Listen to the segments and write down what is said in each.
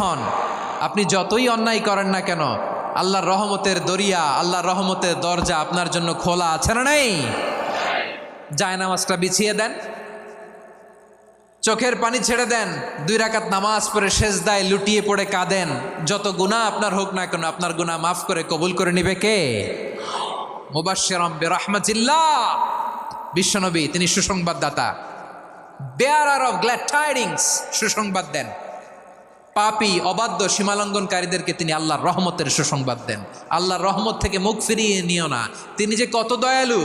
হন, আপনি যতই অন্যায় করেন না কেন, আল্লাহর রহমতের দরিয়া, আল্লাহর রহমতের দরজা আপনার জন্য খোলা আছে না নাই? জায়নামাজটা বিছিয়ে দেন, চোখের পানি ছেড়ে দেন, 2 রাকাত নামাজ পড়ে সেজদায় লুটিয়ে পড়ে কাঁদেন। যত গুনাহ আপনার হোক না কেন, আপনার গুনাহ মাফ করে কবুল করে নিবে কে? মুবাশশিরাম বিরহমাতিল্লাহ, বিশ্বনবী তিনি সুসংবাদদাতা, বেয়ারার অফ গ্ল্যাড টাইডিংস, সুসংবাদ দেন। পাপী অবাধ্য সীমালঙ্ঘনকারীদেরকে তিনি আল্লাহর রহমতের সুসংবাদ দেন। আল্লাহর রহমত থেকে মুখ ফিরিয়ে নিও না। তিনি যে কত দয়ালু,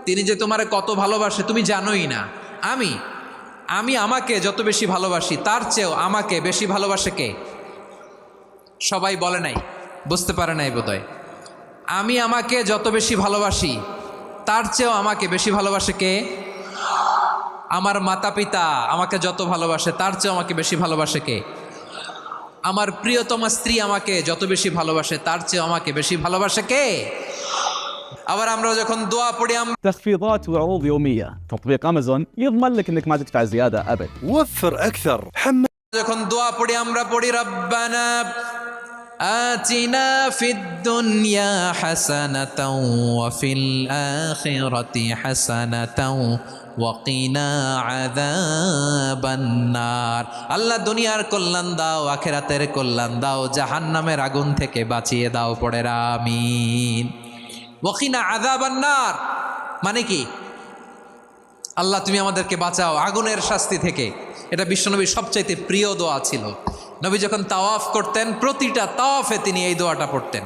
তিনি যে তোমারে কত ভালোবাসে তুমি জানোই না। আমি আমাকে যত বেশি ভালোবাসি তার চেয়েও আমাকে বেশি ভালোবাসে কে? সবাই বলে নাই, বুঝতে পারে নাই বোধহয়। আমি আমাকে যত বেশি ভালোবাসি তার চেয়েও আমাকে বেশি ভালোবাসে কে? আমার মাতা পিতা আমাকে যত ভালোবাসে তার চেয়েও আমাকে বেশি ভালোবাসে কে? আমার প্রিয়তমা স্ত্রী আমাকে যত বেশি ভালোবাসে তার চেয়েও আমাকে বেশি ভালোবাসে কে? আবার আমরা যখন দোয়া পড়ি, تخفيضات وعروض يومية. تطبيق أمازون يضمن لك أنك ما تدفع زيادة أبد. وفر أكثر. حمل যখন দোয়া পড়ি আমরা পড়ি রব্বানা আতিনা ফিদ দুনিয়া হাসানাতাও ওয়া ফিল আখিরাতি হাসানাতাও ওয়া কিনা আযাবান নার। আল্লাহ দুনিয়ার কল্যাণ দাও, আখিরাতের কল্যাণ দাও, জাহান্নামের আগুন থেকে বাঁচিয়ে দাও। পড়ে আমিন। ওয়া কিনা আযাবান নার মানে কি? আল্লাহ তুমি আমাদেরকে বাঁচাও আগুনের শাস্তি থেকে। এটা বিশ্বনবীর সবচাইতে প্রিয় দোয়া ছিল। নবী যখন তাওয়াফ করতেন, প্রতিটা তাওয়াফে তিনি এই দোয়াটা পড়তেন।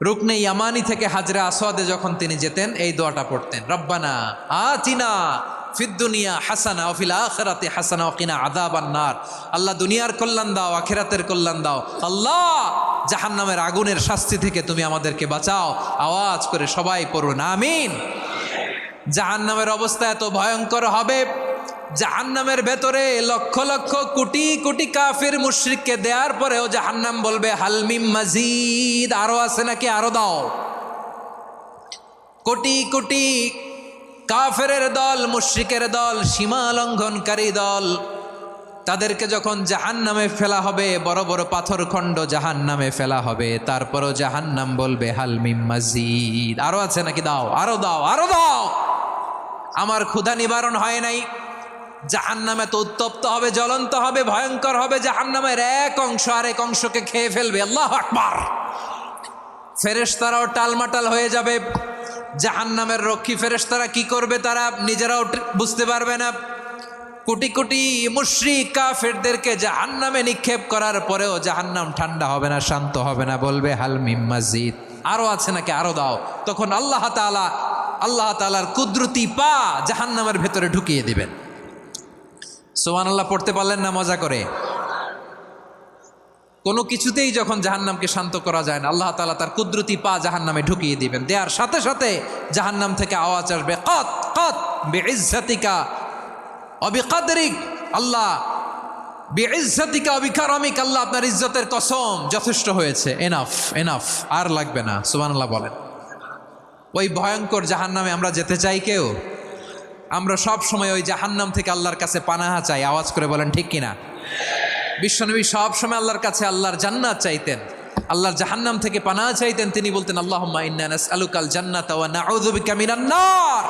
রুকনে ইয়ামানি থেকে হাজরে আসওয়াদে যখন তিনি যেতেন এই দোয়াটা পড়তেন, রব্বানা আতিনা ফিদ দুনিয়া হাসানা ওয়া ফিল আখিরাতি হাসানা ওয়া কিনা আযাবান নার। আল্লাহ দুনিয়ার কল্যাণ দাও, আখিরাতের কল্যাণ দাও। আল্লাহ জাহান্নামের আগুনের শাস্তি থেকে তুমি আমাদেরকে বাঁচাও। আওয়াজ করে সবাই পড়ুন আমিন। জাহান্নামের অবস্থা এত ভয়ঙ্কর হবে, জাহান্নামের ভেতরে লক্ষ লক্ষ কোটি কোটি কাফির মুশরিককে দেওয়ার পরেও জাহান্নাম বলবে হালমিম মাজিদ, আরো আছে নাকি, আরো দাও। কোটি কোটি কাফেরের দল, মুশরিকের দল, সীমা লঙ্ঘনকারী দল, তাদেরকে যখন জাহান্নামে ফেলা হবে, বড় বড় পাথর খণ্ড জাহান্নামে ফেলা হবে, তারপরও জাহান্নাম বলবে হালমিম মাজিদ, আরো আছে নাকি, দাও, আরো দাও, আরো দাও। আমার ক্ষুধা নিবারণ হয় নাই। জাহান্নাম এত উত্তপ্ত হবে, জ্বলন্ত হবে, ভয়ঙ্কর হবে, জাহান্নামের এক অংশ আরেক অংশকে খেয়ে ফেলবে। আল্লাহু আকবার। ফেরেশতারাও টালমাটাল হয়ে যাবে। জাহান্নামের রক্ষী ফেরেশতারা কি করবে তারা নিজেরাও বুঝতে পারবে না। কোটি কোটি মুশরিক কাফেরদেরকে জাহান্নামে নিক্ষেপ করার পরেও জাহান্নাম ঠান্ডা হবে না, শান্ত হবে না, বলবে হাল মিম মাজিদ, আরো আছে নাকি, আরো দাও। তখন আল্লাহ তাআলার কুদরতি পা জাহান্নামের ভেতরে ঢুকিয়ে দিবেন। সুবহানাল্লাহ পড়তে পারলেন না মজা করে? কোনো কিছুতেই যখন জাহান্নামকে শান্ত করা যায় না, আল্লাহ তাআলা তার কুদরতি পা জাহান্নামে ঢুকিয়ে দিবেন। দেওয়ার সাথে সাথে জাহান্নাম থেকে আওয়াজ আসবে, কত কত বিইজ্জাতিকা ওয়া বিকদরিক, আল্লাহ বিইজ্জাতিকা ওয়া বিকারামিক, আল্লাহ আপনার ইজ্জতের কসম, যথেষ্ট হয়েছে, এনাফ এনাফ, আর লাগবে না। সুবহানাল্লাহ বলেন। ওই ভয়ঙ্কর জাহান্নামে আমরা যেতে চাই কেউ? আমরা সব সময় ওই জাহান্নাম থেকে আল্লাহর কাছে পানাহা চাই। আওয়াজ করে বলেন ঠিক কিনা? বিশ্বনবী সব সময় আল্লাহর কাছে আল্লাহর জান্নাত চাইতেন, আল্লাহর জাহান্নাম থেকে পানাহা চাইতেন। তিনি বলতেন আল্লাহুম্মা ইন্না নাসআলুকাল জান্নাতা ওয়া নাউযু বিকা মিনান নার।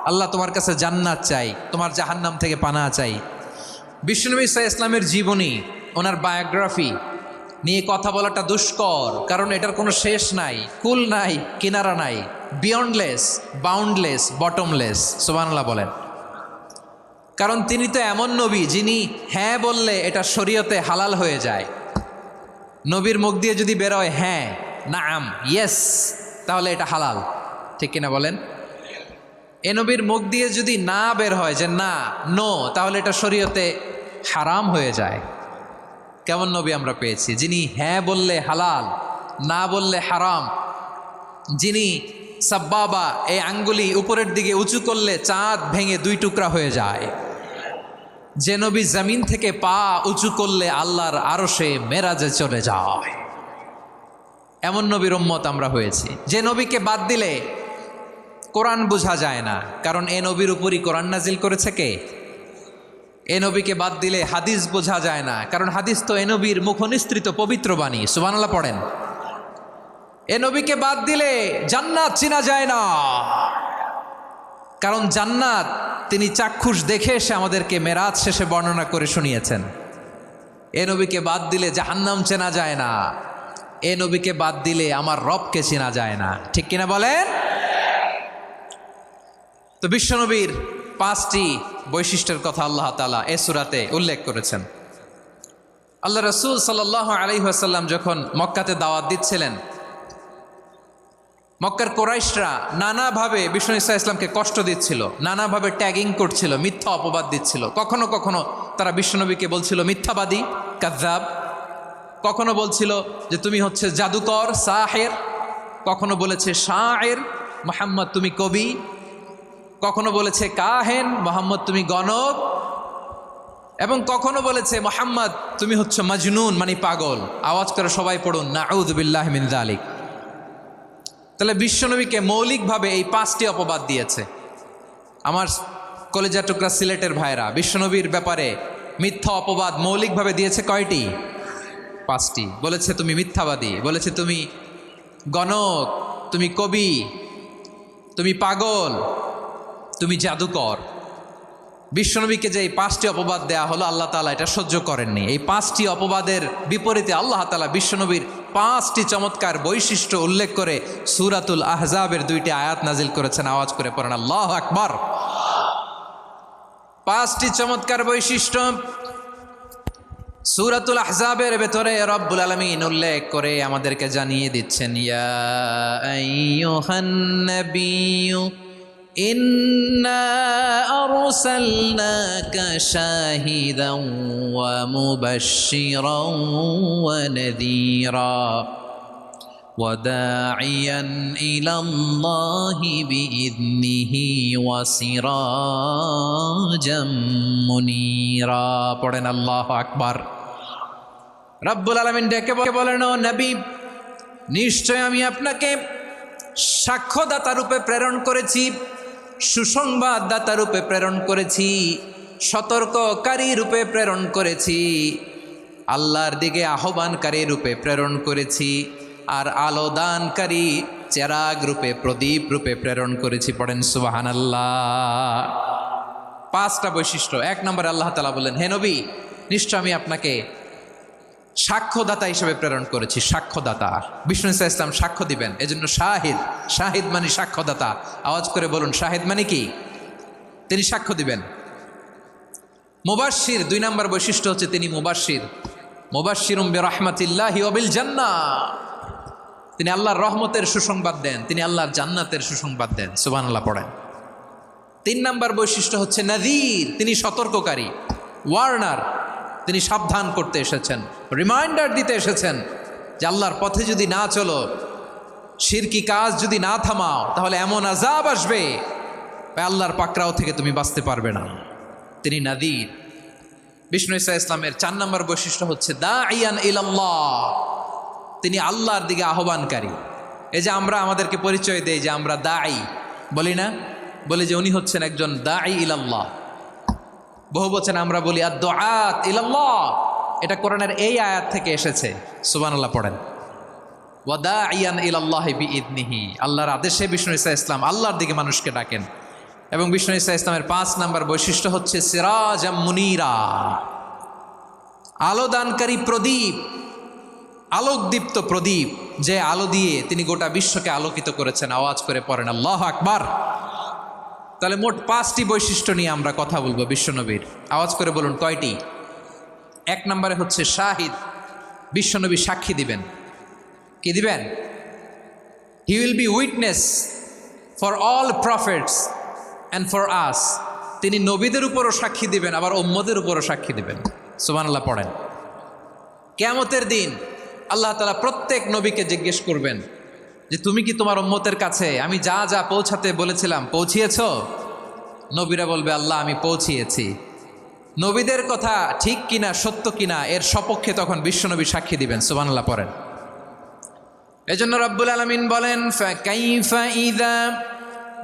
আল্লাহ তোমার কাছে জান্নাত চাই, তোমার জাহান্নাম থেকে পানাহা চাই। বিশ্বনবী সাল্লাল্লাহু আলাইহি ইসলামের জীবনী, ওনার বায়োগ্রাফি নিয়ে কথা বলাটা দুষ্কর, কারণ এটার কোনো শেষ নাই, কুল নাই, কিনারা নাই, বিয়ন্ডলেস, বাউন্ডলেস, বটমলেস। সুবহানাল্লাহ বলেন। কারণ তিনি তো এমন নবী যিনি হ্যাঁ বললে এটা শরীয়তে হালাল হয়ে যায়। নবীর মুখ দিয়ে যদি বেরোয় হ্যাঁ, নাম, ইয়েস, তাহলে এটা হালাল, ঠিক কিনা বলেন? এ নবীর মুখ দিয়ে যদি না বের হয় যে না, নো, তাহলে এটা শরীয়তে হারাম হয়ে যায়। কেমন নবী আমরা পেয়েছি, যিনি হ্যাঁ বললে হালাল, না বললে হারাম, যিনি সাব্বাবা, এই আঙ্গুলি উপরের দিকে উঁচু করলে চাঁদ ভেঙে 2 টুকরা হয়ে যায়, যে নবী জমিন থেকে পা উঁচু করলে আল্লাহর আরশে মেরাজে চলে যায়, এমন নবীর উম্মত আমরা হয়েছি। যে নবীকে বাদ দিলে কোরআন বোঝা যায় না, কারণ এ নবীর উপরই কোরআন নাজিল করেছে কে? এ নবীকে বাদ দিলে হাদিস বোঝা যায় না, কারণ হাদিস তো এ নবীর মুখনিসৃত পবিত্র বাণী। সুবহানাল্লাহ পড়েন। এ নবীকে বাদ দিলে জান্নাত চেনা যায় না, কারণ জান্নাত তিনি চাক্ষুষ দেখে এসে আমাদেরকে মেরাজ শেষে বর্ণনা করে শুনিয়েছেন। এ নবীকে বাদ দিলে জাহান্নাম চেনা যায় না, এ নবীকে বাদ দিলে আমার রবকে চেনা যায় না। ঠিক কিনা বলেন? তো বিশ্বনবীর 5টি বৈশিষ্ট্যের কথা আল্লাহ তাআলা এ সূরাতে উল্লেখ করেছেন। আল্লাহ রাসূল সাল্লাল্লাহু আলাইহি ওয়াসাল্লাম যখন মক্কাতে দাওয়াত দিচ্ছিলেন, মক্কার কোরাইশরা নানাভাবে বিষ্ণু ইসা ইসলামকে কষ্ট দিচ্ছিল, নানাভাবে ট্যাগিং করছিল, মিথ্যা অপবাদ দিচ্ছিল। কখনো কখনো তারা বিশ্বনবীকে বলছিল মিথ্যাবাদী, কাযযাব। কখনো বলছিল যে তুমি হচ্ছে জাদুকর, সাহের। কখনো বলেছে শায়ের, মুহাম্মদ তুমি কবি। কখনো বলেছে কাহেন, মুহাম্মদ তুমি গণক। এবং কখনো বলেছে মুহাম্মদ তুমি হচ্ছে মাজনুন, মানে পাগল। আওয়াজ করে সবাই পড়ুন নাউযু বিল্লাহি মিন যালিক। তাহলে বিশ্বনবীকে মৌলিকভাবে এই 5টি অপবাদ দিয়েছে। আমার কলেজা টুকরা সিলেটের ভাইরা, বিশ্বনবীর ব্যাপারে মিথ্যা অপবাদ মৌলিকভাবে দিয়েছে কয়টি? 5টি। বলেছে তুমি মিথ্যাবাদী, বলেছে তুমি গণক, তুমি কবি, তুমি পাগল, তুমি জাদুকর। বিশ্বনবীকে যে এই 5টি অপবাদ দেয়া হলো, আল্লাহ তাআলা এটা সহ্য করেননি। এই 5টি অপবাদের বিপরীতে আল্লাহ তাআলা বিশ্বনবীর 5টি চমৎকার বৈশিষ্ট্য উল্লেখ করে সূরাতুল আহজাবের 2টি আয়াত নাজিল করেছেন। আওয়াজ করে পড়েন আল্লাহু আকবার। 5টি চমৎকার বৈশিষ্ট্য সূরাতুল আহজাবের ভেতরে রব্বুল আলামিন উল্লেখ করে আমাদেরকে জানিয়ে দিচ্ছেন, ইয়া আইয়ুহান নাবিয়্যু ইন্না আরসালনাকা শাহিদান ওয়া মুবাশশিরান ওয়া নাযীরা ওয়া দাঈয়ান ইলাল্লাহি বিইذনিহি ওয়া সিরাজাম মুনীরা। পড়েন আল্লাহু আকবার। রব্বুল আলামিন ডেকে বলেন, ও নবী, নিশ্চয় আমি আপনাকে সাক্ষ্যদাতা রূপে প্রেরণ করেছি, সুসংবাদদাতা রূপে প্রেরণ করেছি, সতর্ককারী রূপে প্রেরণ করেছি, আল্লাহর দিকে আহ্বানকারী রূপে প্রেরণ করেছি, আর আলো দানকারী চেরাগ রূপে, প্রদীপ রূপে প্রেরণ করেছি। পড়েন সুবহানাল্লাহ। 5টা বৈশিষ্ট্য। 1 নম্বরে আল্লাহ তাআলা বললেন, হে নবী, নিশ্চয় আমি আপনাকে সাক্ষ্যদাতা হিসেবে প্রেরণ করেছি। সাক্ষ্যদাতা, বিষ্ণু ইসা ইসলাম সাক্ষ্য দিবেন, এজন্য শাহিদ। শাহিদ মানে সাক্ষ্যদাতা। আওয়াজ করে বলুন শাহিদ মানে কি? তিনি সাক্ষ্য দিবেন। মুবাশশির, 2 নম্বর বৈশিষ্ট্য হচ্ছে তিনি মুবাশশির। মুবাশশিরুম বিরাহমাতিল্লাহি ওয়া বিল জান্নাহ। তিনি আল্লাহর রহমতের সুসংবাদ দেন, তিনি আল্লাহর জান্নাতের সুসংবাদ দেন। সুবহানাল্লাহ পড়েন। 3 নম্বর বৈশিষ্ট্য হচ্ছে নাযীর, তিনি সতর্ককারী, ওয়ার্নার। তিনি সাবধান করতে এসেছেন, রিমাইন্ডার দিতে এসেছেন যে আল্লাহর পথে যদি না চলো, শিরকি কাজ যদি না থামাও, তাহলে এমন আযাব আসবে আল্লাহর পাকড়াও থেকে তুমি বাঁচতে পারবে না। তিনি নাযীর। বিষ্ণু ইসা ইসলামের 4 নম্বর বৈশিষ্ট্য হচ্ছে দাঈয়ান ইলাল্লাহ, তিনি আল্লাহর দিকে আহ্বানকারী। এই যে আমরা আমাদেরকে পরিচয় দেই যে আমরা দাঈ, বলি না? বলি যে উনি হচ্ছেন একজন দাঈ ইলাল্লাহ। বহু বচনে আমরা বলি আদ-দুআত ইলাল্লাহ। এটা কোরআনের এই আয়াত থেকে এসেছে। সুবহানাল্লাহ পড়েন। ওয়া দাঈয়ান ইলাল্লাহি বিইذনিহি, আল্লাহর আদেশে বিষ্ণু ইসা ইসলাম আল্লাহর দিকে মানুষকে ডাকেন। এবং বিষ্ণু ইসা ইসলামের 5 নম্বর বৈশিষ্ট্য হচ্ছে সিরাজাম মুনীরা, আলোদানকারী প্রদীপ, আলোকদীপ্ত প্রদীপ, যে আলো দিয়ে তিনি গোটা বিশ্বকে আলোকিত করেছেন। আওয়াজ করে পড়েন আল্লাহু আকবার। তাহলে মোট 5টি বৈশিষ্ট্য নিয়ে আমরা কথা বলবো বিশ্বনবীর। আওয়াজ করে বলুন কয়টি? 1 নম্বরে হচ্ছে শাহিদ, বিশ্বনবী সাক্ষী দিবেন। কি দিবেন? He will be witness for all prophets and for us. তিনি নবীদের উপরও সাক্ষী দিবেন, আবার উম্মতের উপরও সাক্ষী দিবেন। সুবহানাল্লাহ পড়েন। কিয়ামতের দিন আল্লাহ তাআলা প্রত্যেক নবীকে জিজ্ঞেস করবেন যে তুমি কি তোমার উম্মতের কাছে আমি যা যা পৌঁছাতে বলেছিলাম পৌঁছিয়েছ? নবীরা বলবে আল্লাহ আমি পৌঁছিয়েছি। নবীদের কথা ঠিক কিনা, সত্য কিনা, এর সপক্ষে তখন বিশ্বনবী সাক্ষী দিবেন। সুবহানাল্লাহ পড়েন। এজন্য রব্বুল আলামিন বলেন, ফাকাইফা ইযা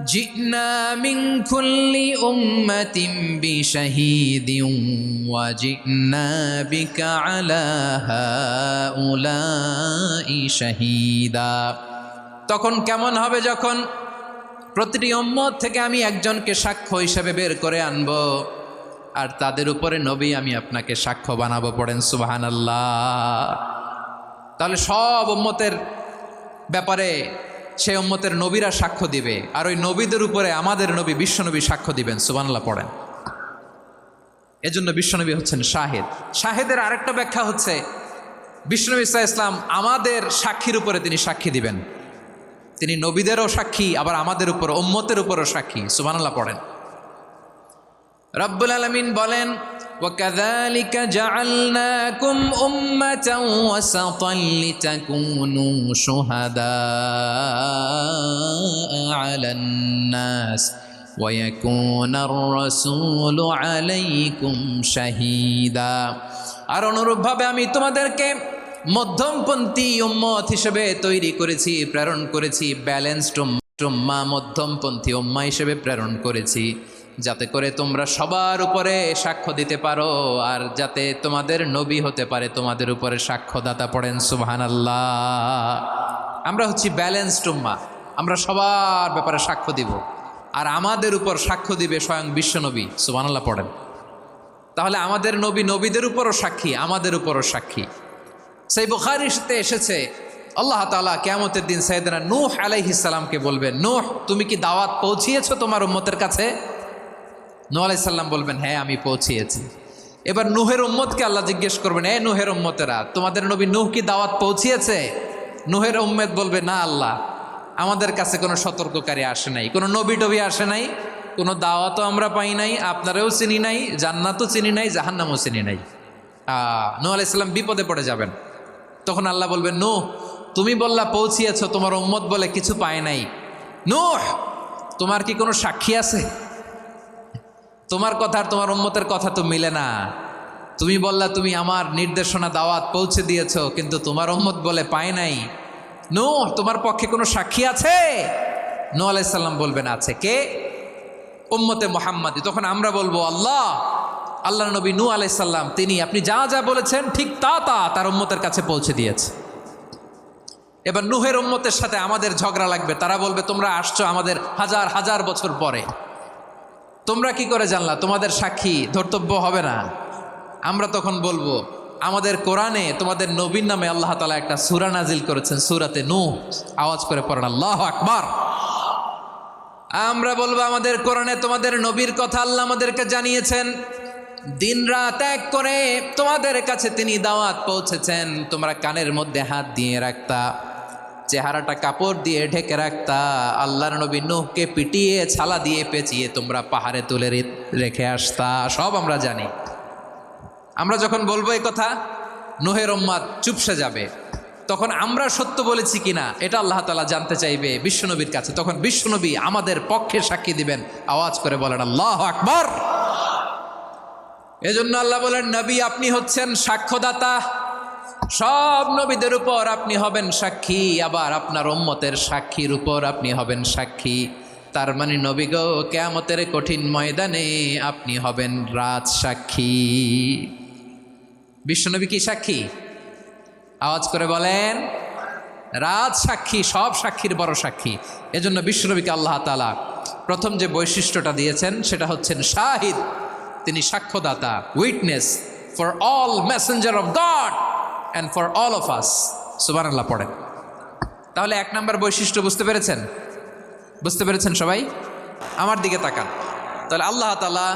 জিনা মিন কুল্লি উম্মাতিন বিশাহীদিন ওয়া জিনা বিকা আলা হাউলাই শাহীদা। তখন কেমন হবে যখন প্রতিটি উম্মত থেকে আমি একজনকে সাক্ষ্য হিসেবে বের করে আনব, আর তাদের উপরে নবী আমি আপনাকে সাক্ষ্য বানাবো। পড়েন সুবহানাল্লাহ। তাহলে সব উম্মতের ব্যাপারে সেই উম্মতের নবীরা সাক্ষ্য দিবে, আর ওই নবীদের উপরে আমাদের নবী বিশ্বনবী সাক্ষ্য দিবেন। সুবহানাল্লাহ পড়েন। এজন্য বিশ্বনবী হচ্ছেন শাহেদ। শাহেদের আরেকটা ব্যাখ্যা হচ্ছে বিশ্বনবী সাল্লাল্লাহু আলাইহি ওয়াসাল্লাম আমাদের সাক্ষীর উপরে তিনি সাক্ষী দিবেন। তিনি নবীদেরও সাক্ষী, আবার আমাদের উপর উম্মতের উপরও সাক্ষী। সুবহানাল্লাহ পড়েন। রব্বুল আলামিন বলেন, وَكَذَلِكَ جَعَلْنَاكُمْ أُمَّةً وَسَطًا لِتَكُونُوا شُهَدَاءَ عَلَى النَّاسِ وَيَكُونَ الرَّسُولُ عَلَيْكُمْ شَهِيدًا। আর অনুরূপভাবে আমি তোমাদেরকে মধ্যমপন্থী উম্মত হিসেবে তৈরি করেছি, প্রেরণ করেছি। ব্যালেন্সড উম্মাহ, মধ্যমপন্থী উম্মাহ হিসেবে প্রেরণ করেছি, যাতে করে তোমরা সবার উপরে সাক্ষ্য দিতে পারো, আর যাতে তোমাদের নবী হতে পারে তোমাদের উপরে সাক্ষ্যদাতা। পড়েন সুবহানাল্লাহ। আমরা হচ্ছি ব্যালেন্সড উম্মাহ, আমরা সবার ব্যাপারে সাক্ষ্য দিব, আর আমাদের উপর সাক্ষ্য দিবে স্বয়ং বিশ্বনবী। সুবহানাল্লাহ পড়েন। তাহলে আমাদের নবী নবীদের উপরও সাক্ষী, আমাদের উপরও সাক্ষী। সেই বুখারীতে এসেছে আল্লাহ তাআলা কিয়ামতের দিন সাইয়েদনা নূহ আলাইহিস সালামকে বলবেন, নূহ তুমি কি দাওয়াত পৌঁছিয়েছো তোমার উম্মতের কাছে? নূহ আলাইহিস সালাম বলবেন, হ্যাঁ আমি পৌঁছিয়েছি। এবার নূহের উম্মতকে আল্লাহ জিজ্ঞেস করবেন, এ নূহের উম্মতেরা, তোমাদের নবী নূহ কি দাওয়াত পৌঁছিয়েছে? নূহের উম্মত বলবে, না আল্লাহ, আমাদের কাছে কোনো সতর্ককারী আসে নাই, কোনো নবী টবি আসে নাই, কোনো দাওয়াতও আমরা পাই নাই, আপনারাও চিনি নাই, জান্নাতও চিনি নাই, জাহান্নামও চিনি নাই। নূহ আলাইহিস সালাম বিপদে পড়ে যাবেন। তখন আল্লাহ বলবেন, নূহ তুমি বললা পৌঁছিয়েছ, তোমার উম্মত বলে কিছু পায় নাই। নূহ তোমার কি কোনো সাক্ষী আছে? তোমার কথা আর তোমার উম্মতের কথা তো মিলে না। তুমি বললা তুমি আমার নির্দেশনা দাওয়াত পৌঁছে দিয়েছ, কিন্তু তোমার উম্মত বলে পায় নাই। নূহ তোমার পক্ষে কোনো সাক্ষী আছে? নূহ আলাইহিস সালাম বলবেন, আছে। কে? উম্মতে মুহাম্মাদি। তখন আমরা বলবো, আল্লাহ নবী নূহ আলাইহিস সালাম তিনি আপনি যা যা বলেছেন ঠিক তা তার উম্মতের কাছে পৌঁছে দিয়েছে। এবার নূহের উম্মতের সাথে আমাদের ঝগড়া লাগবে। তারা বলবে, তোমরা আসছো আমাদের হাজার হাজার বছর পরে, তোমরা কি করে জানলা? তোমাদের সাক্ষী ধর্তব্য হবে না। আমরা তখন বলবো, আমাদের কোরআনে তোমাদের নবীর নামে আল্লাহ তাআলা একটা সূরা নাজিল করেছেন, সূরাতে নূহ। আওয়াজ করে পড়েন আল্লাহু আকবার। আমরা বলবো, আমাদের কোরআনে তোমাদের নবীর কথা আল্লাহ আমাদেরকে জানিয়েছেন, দিন রাত এক করে তোমাদের কাছে তিনি দাওয়াত পৌঁছেছেন। তোমরা কানের মধ্যে হাত দিয়ে রাখতা, চেহারাটা কাপড় দিয়ে ঢেকে রাখতা, আল্লাহর নবী নূহকে পিটিয়ে ছালা দিয়ে পেঁচিয়ে তোমরা পাহাড়ে তুলে রেখে আসতা। সব আমরা জানি। আমরা যখন বলবো এই কথা, নূহের উম্মত চুপসে যাবে। তখন আমরা সত্য বলেছি কিনা এটা আল্লাহ তাআলা জানতে চাইবে বিশ্বনবীর কাছে। তখন বিশ্বনবী আমাদের পক্ষে সাক্ষী দিবেন। আওয়াজ করে বলেন আল্লাহু আকবার। এজন্য আল্লাহ বলেন, নবী আপনি হচ্ছেন সাক্ষ্যদাতা, সব নবীদের উপর আপনি হবেন সাক্ষী, আবার আপনার উম্মতের সাক্ষীর উপর আপনি হবেন সাক্ষী। তার মানে নবী গো, কিয়ামতের কঠিন ময়দানে আপনি হবেন রাজ সাক্ষী। বিশ্বনবী কি সাক্ষী? আওয়াজ করে বলেন, রাজ সাক্ষী, সব সাক্ষীর বড় সাক্ষী। এজন্য বিশ্বনবীকে আল্লাহ তাআলা প্রথম যে বৈশিষ্ট্যটা দিয়েছেন সেটা হচ্ছেন শাহিদ। তিনি সাক্ষ্যদাতা, witness for all messenger of God and for all of us. সুবহানাল্লাহ পড়েন। তাহলে এক নম্বর বৈশিষ্ট্য বুঝতে পেরেছেন? বুঝতে পেরেছেন সবাই? আমার দিকে তাকান। তাহলে আল্লাহ তাআলা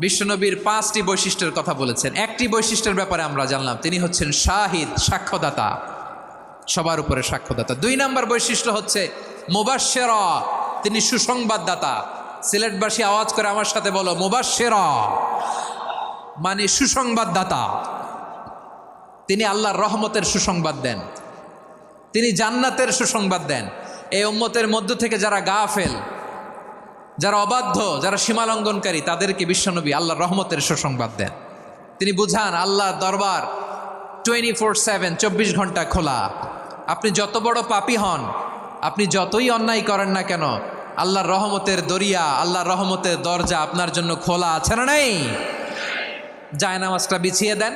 বিশ্বনবীর 5টি বৈশিষ্ট্যের কথা বলেছেন। একটি বৈশিষ্ট্যের ব্যাপারে আমরা জানলাম, তিনি হচ্ছেন শাহিদ, সাক্ষ্যদাতা, সবার উপরে সাক্ষ্যদাতা। 2 নম্বর বৈশিষ্ট্য হচ্ছে মুবাশশিরা, তিনি সুসংবাদদাতা। সিলেটবাসী আওয়াজ করে আমার সাথে বলো, মুবাশশিরা মানে সুসংবাদদাতা। তিনি আল্লাহর রহমতের সুসংবাদ দেন, তিনি জান্নাতের সুসংবাদ দেন। এই উম্মতের মধ্য থেকে যারা গাফেল, যারা অবাধ্য, যারা সীমালঙ্ঘনকারী, তাদেরকে বিশ্বনবী আল্লাহর রহমতের সুসংবাদ দেন। তিনি বুঝান আল্লাহর দরবার 24/7, 24 ঘন্টা খোলা। আপনি যত বড় পাপী হন, আপনি যতই অন্যায় করেন না কেন, আল্লাহর রহমতের দরিয়া, আল্লাহর রহমতের দরজা আপনার জন্য খোলা আছে না নাই? জায়নামাজটা বিছিয়ে দেন,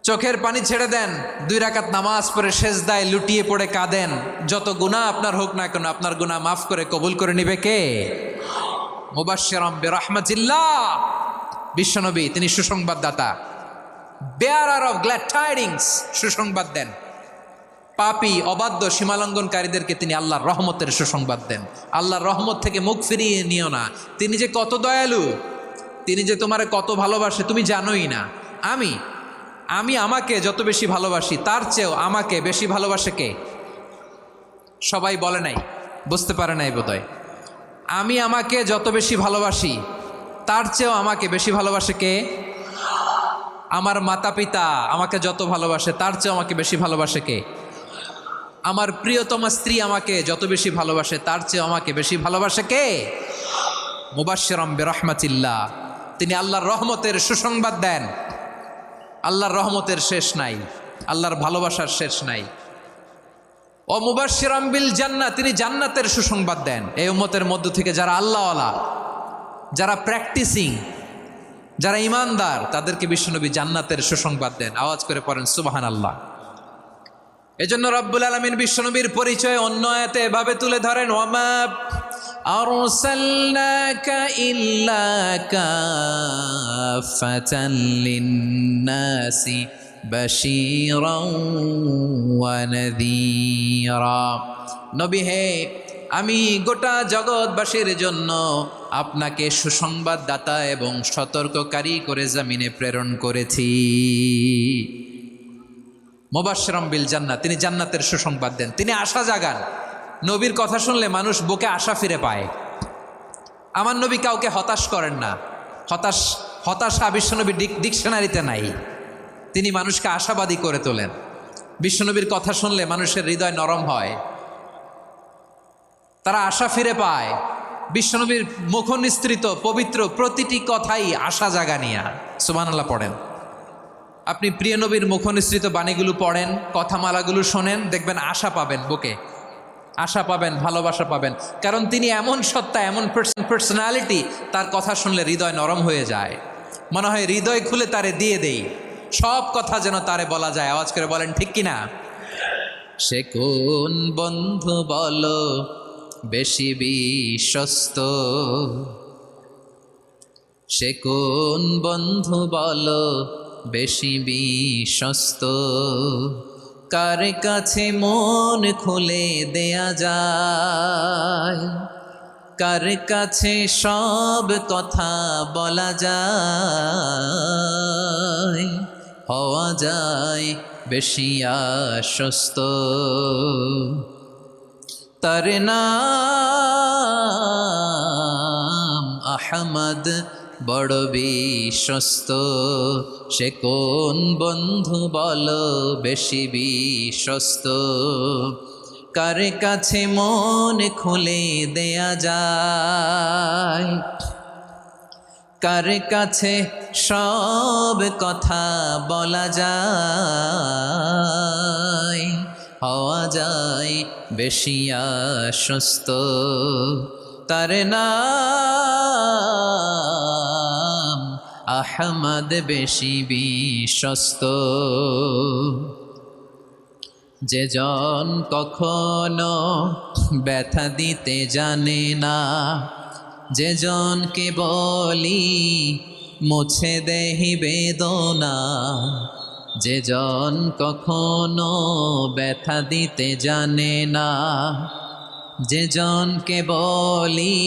চোখের পানি ছেড়ে দেন, 2 রাকাত নামাজ পড়ে সেজদায় লুটিয়ে পড়ে কাঁদেন। যত গুনাহ আপনার হোক না কেন, আপনার গুনাহ মাফ করে কবুল করে নিবে কে? মুবাশশিরাম বিরহমাতিল্লাহ, বিশ্বনবী তিনি সুসংবাদদাতা, বেয়ারার অফ গ্ল্যাড টাইডিংস, সুসংবাদ দেন। পাপী অবাধ্য সীমালঙ্ঘনকারীদেরকে তিনি আল্লাহর রহমতের সুসংবাদ দেন। আল্লাহর রহমত থেকে মুখ ফিরিয়ে নিও না। তিনি যে কত দয়ালু, তিনি যে তোমারে কত ভালোবাসে তুমি জানোই না। আমি আমাকে যত বেশি ভালোবাসি তার চেয়েও আমাকে বেশি ভালোবাসে কে? সবাই বলে নাই, বুঝতে পারে নাই বোধহয়। আমি আমাকে যত বেশি ভালোবাসি তার চেয়েও আমাকে বেশি ভালোবাসে কে? আমার মাতা পিতা আমাকে যত ভালোবাসে তার চেয়েও আমাকে বেশি ভালোবাসে কে? আমার প্রিয়তমা স্ত্রী আমাকে যত বেশি ভালোবাসে তার চেয়েও আমাকে বেশি ভালোবাসে কে? মুবাশশিরাম বিরহমাতিল্লাহ, তিনি আল্লাহর রহমতের সুসংবাদ দেন। আল্লাহর রহমতের শেষ নাই, আল্লাহর ভালোবাসার শেষ নাই। ও মুবাশশিরাম বিল জান্নাহ, তিনি জান্নাতের সুসংবাদ দেন। এই উম্মতের মধ্য থেকে যারা আল্লাহওয়ালা, যারা প্র্যাকটিসিং, যারা ইমানদার, তাদেরকে বিশ্বনবী জান্নাতের সুসংবাদ দেন। আওয়াজ করে পড়েন সুবহানাল্লাহ। এজন্য রব্বুল আলামিন বিশ্বনবীর পরিচয় অন্য আয়াতে এভাবে তুলে ধরেন, ওয়ামা আরসালনাকা ইল্লা কাফাতান লিন্নাসি বাশীরাও ওয়া নাযীরা। নবী হে, আমি গোটা জগৎবাসীর জন্য আপনাকে সুসংবাদদাতা এবং সতর্ককারী করে জমিনে প্রেরণ করেছি। মুবাশশিরাম বিল জান্নাহ, তিনি জান্নাতের সুসংবাদ দেন, তিনি আশা জাগান। নবীর কথা শুনলে মানুষ বুকে আশা ফিরে পায়। আমার নবী কাউকে হতাশ করেন না। হতাশা বিশ্বনবীর ডিকশনারিতে নাই। তিনি মানুষকে আশাবাদী করে তোলেন। বিশ্বনবীর কথা শুনলে মানুষের হৃদয় নরম হয়, তারা আশা ফিরে পায়। বিশ্বনবীর মুখ নিঃসৃত পবিত্র প্রতিটি কথাই আশা জাগানিয়া। সুবহানাল্লাহ পড়েন। আপনি প্রিয় নবীর মুখ নিঃসৃত বাণীগুলো পড়েন, কথামালাগুলো শোনেন, দেখবেন আশা পাবেন, বুকে আশা পাবেন, ভালোবাসা পাবেন। কারণ তিনি এমন সত্তা, এমন পার্সোনালিটি, তার কথা শুনলে হৃদয় নরম হয়ে যায়। মনে হয় হৃদয় খুলে তারে দিয়ে দেই, সব কথা যেন তারে বলা যায়। আওয়াজ করে বলেন ঠিক কিনা? সে কোন বন্ধু বলো বেশি বিশ্বস্ত, সে কোন বন্ধু বলো বেশি বিশ্বস্ত, কার কাছে মন খুলে দেয়া যায়, কার কাছে সব কথা বলা যায়, হওয়া যায় বেশি আশ্বস্ত। তার নাম আহমদ, বড় বিশ্বস্ত। সে কোন বন্ধু বলো বেশি বিশ্বস্ত, কার কাছে মন খুলে দেয়া যায়, কার কাছে সব কথা বলা যায়, হওয়া যায় বেশি আশ্বস্ত। তার নাম আহমদ, বেশি বিশ্বস্ত। যে জন কখনো ব্যথা দিতে জানে না, যে জনকে বলি মুছে দেহি বেদনা, যে জন কখনো ব্যথা দিতে জানে না, যে জনকে বলি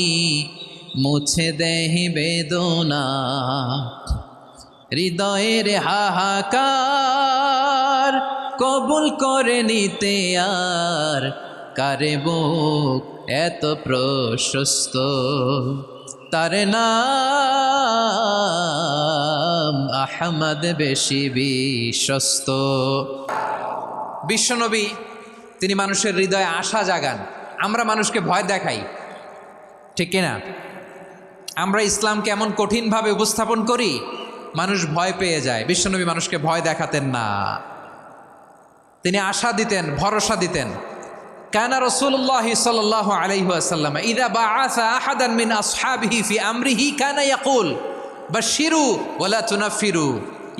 মুছে দেহি বেদনা, হৃদয়ের হাহাকার কবুল করে নিতে আর কারে বুক এত প্রশস্ত। তার নাম আহমদ, বেশি বিশ্বস্ত। বিশ্বনবী তিনি মানুষের হৃদয়ে আশা জাগান। আমরা মানুষকে ভয় দেখাই, ঠিক কিনা? আমরা ইসলামকে এমন কঠিনভাবে উপস্থাপন করি, মানুষ ভয় পেয়ে যায়। বিশ্বনবী মানুষকে ভয় দেখাতেন না, তিনি আশা দিতেন, ভরসা দিতেন। কানা রাসূলুল্লাহ সাল্লাল্লাহু আলাইহি ওয়াসাল্লাম ইযা বাআসা আহাদান মিন আসহাবিহি ফি আমরিহি কানা ইয়াকুল বাশশিরু ওয়ালা তুনাফিরু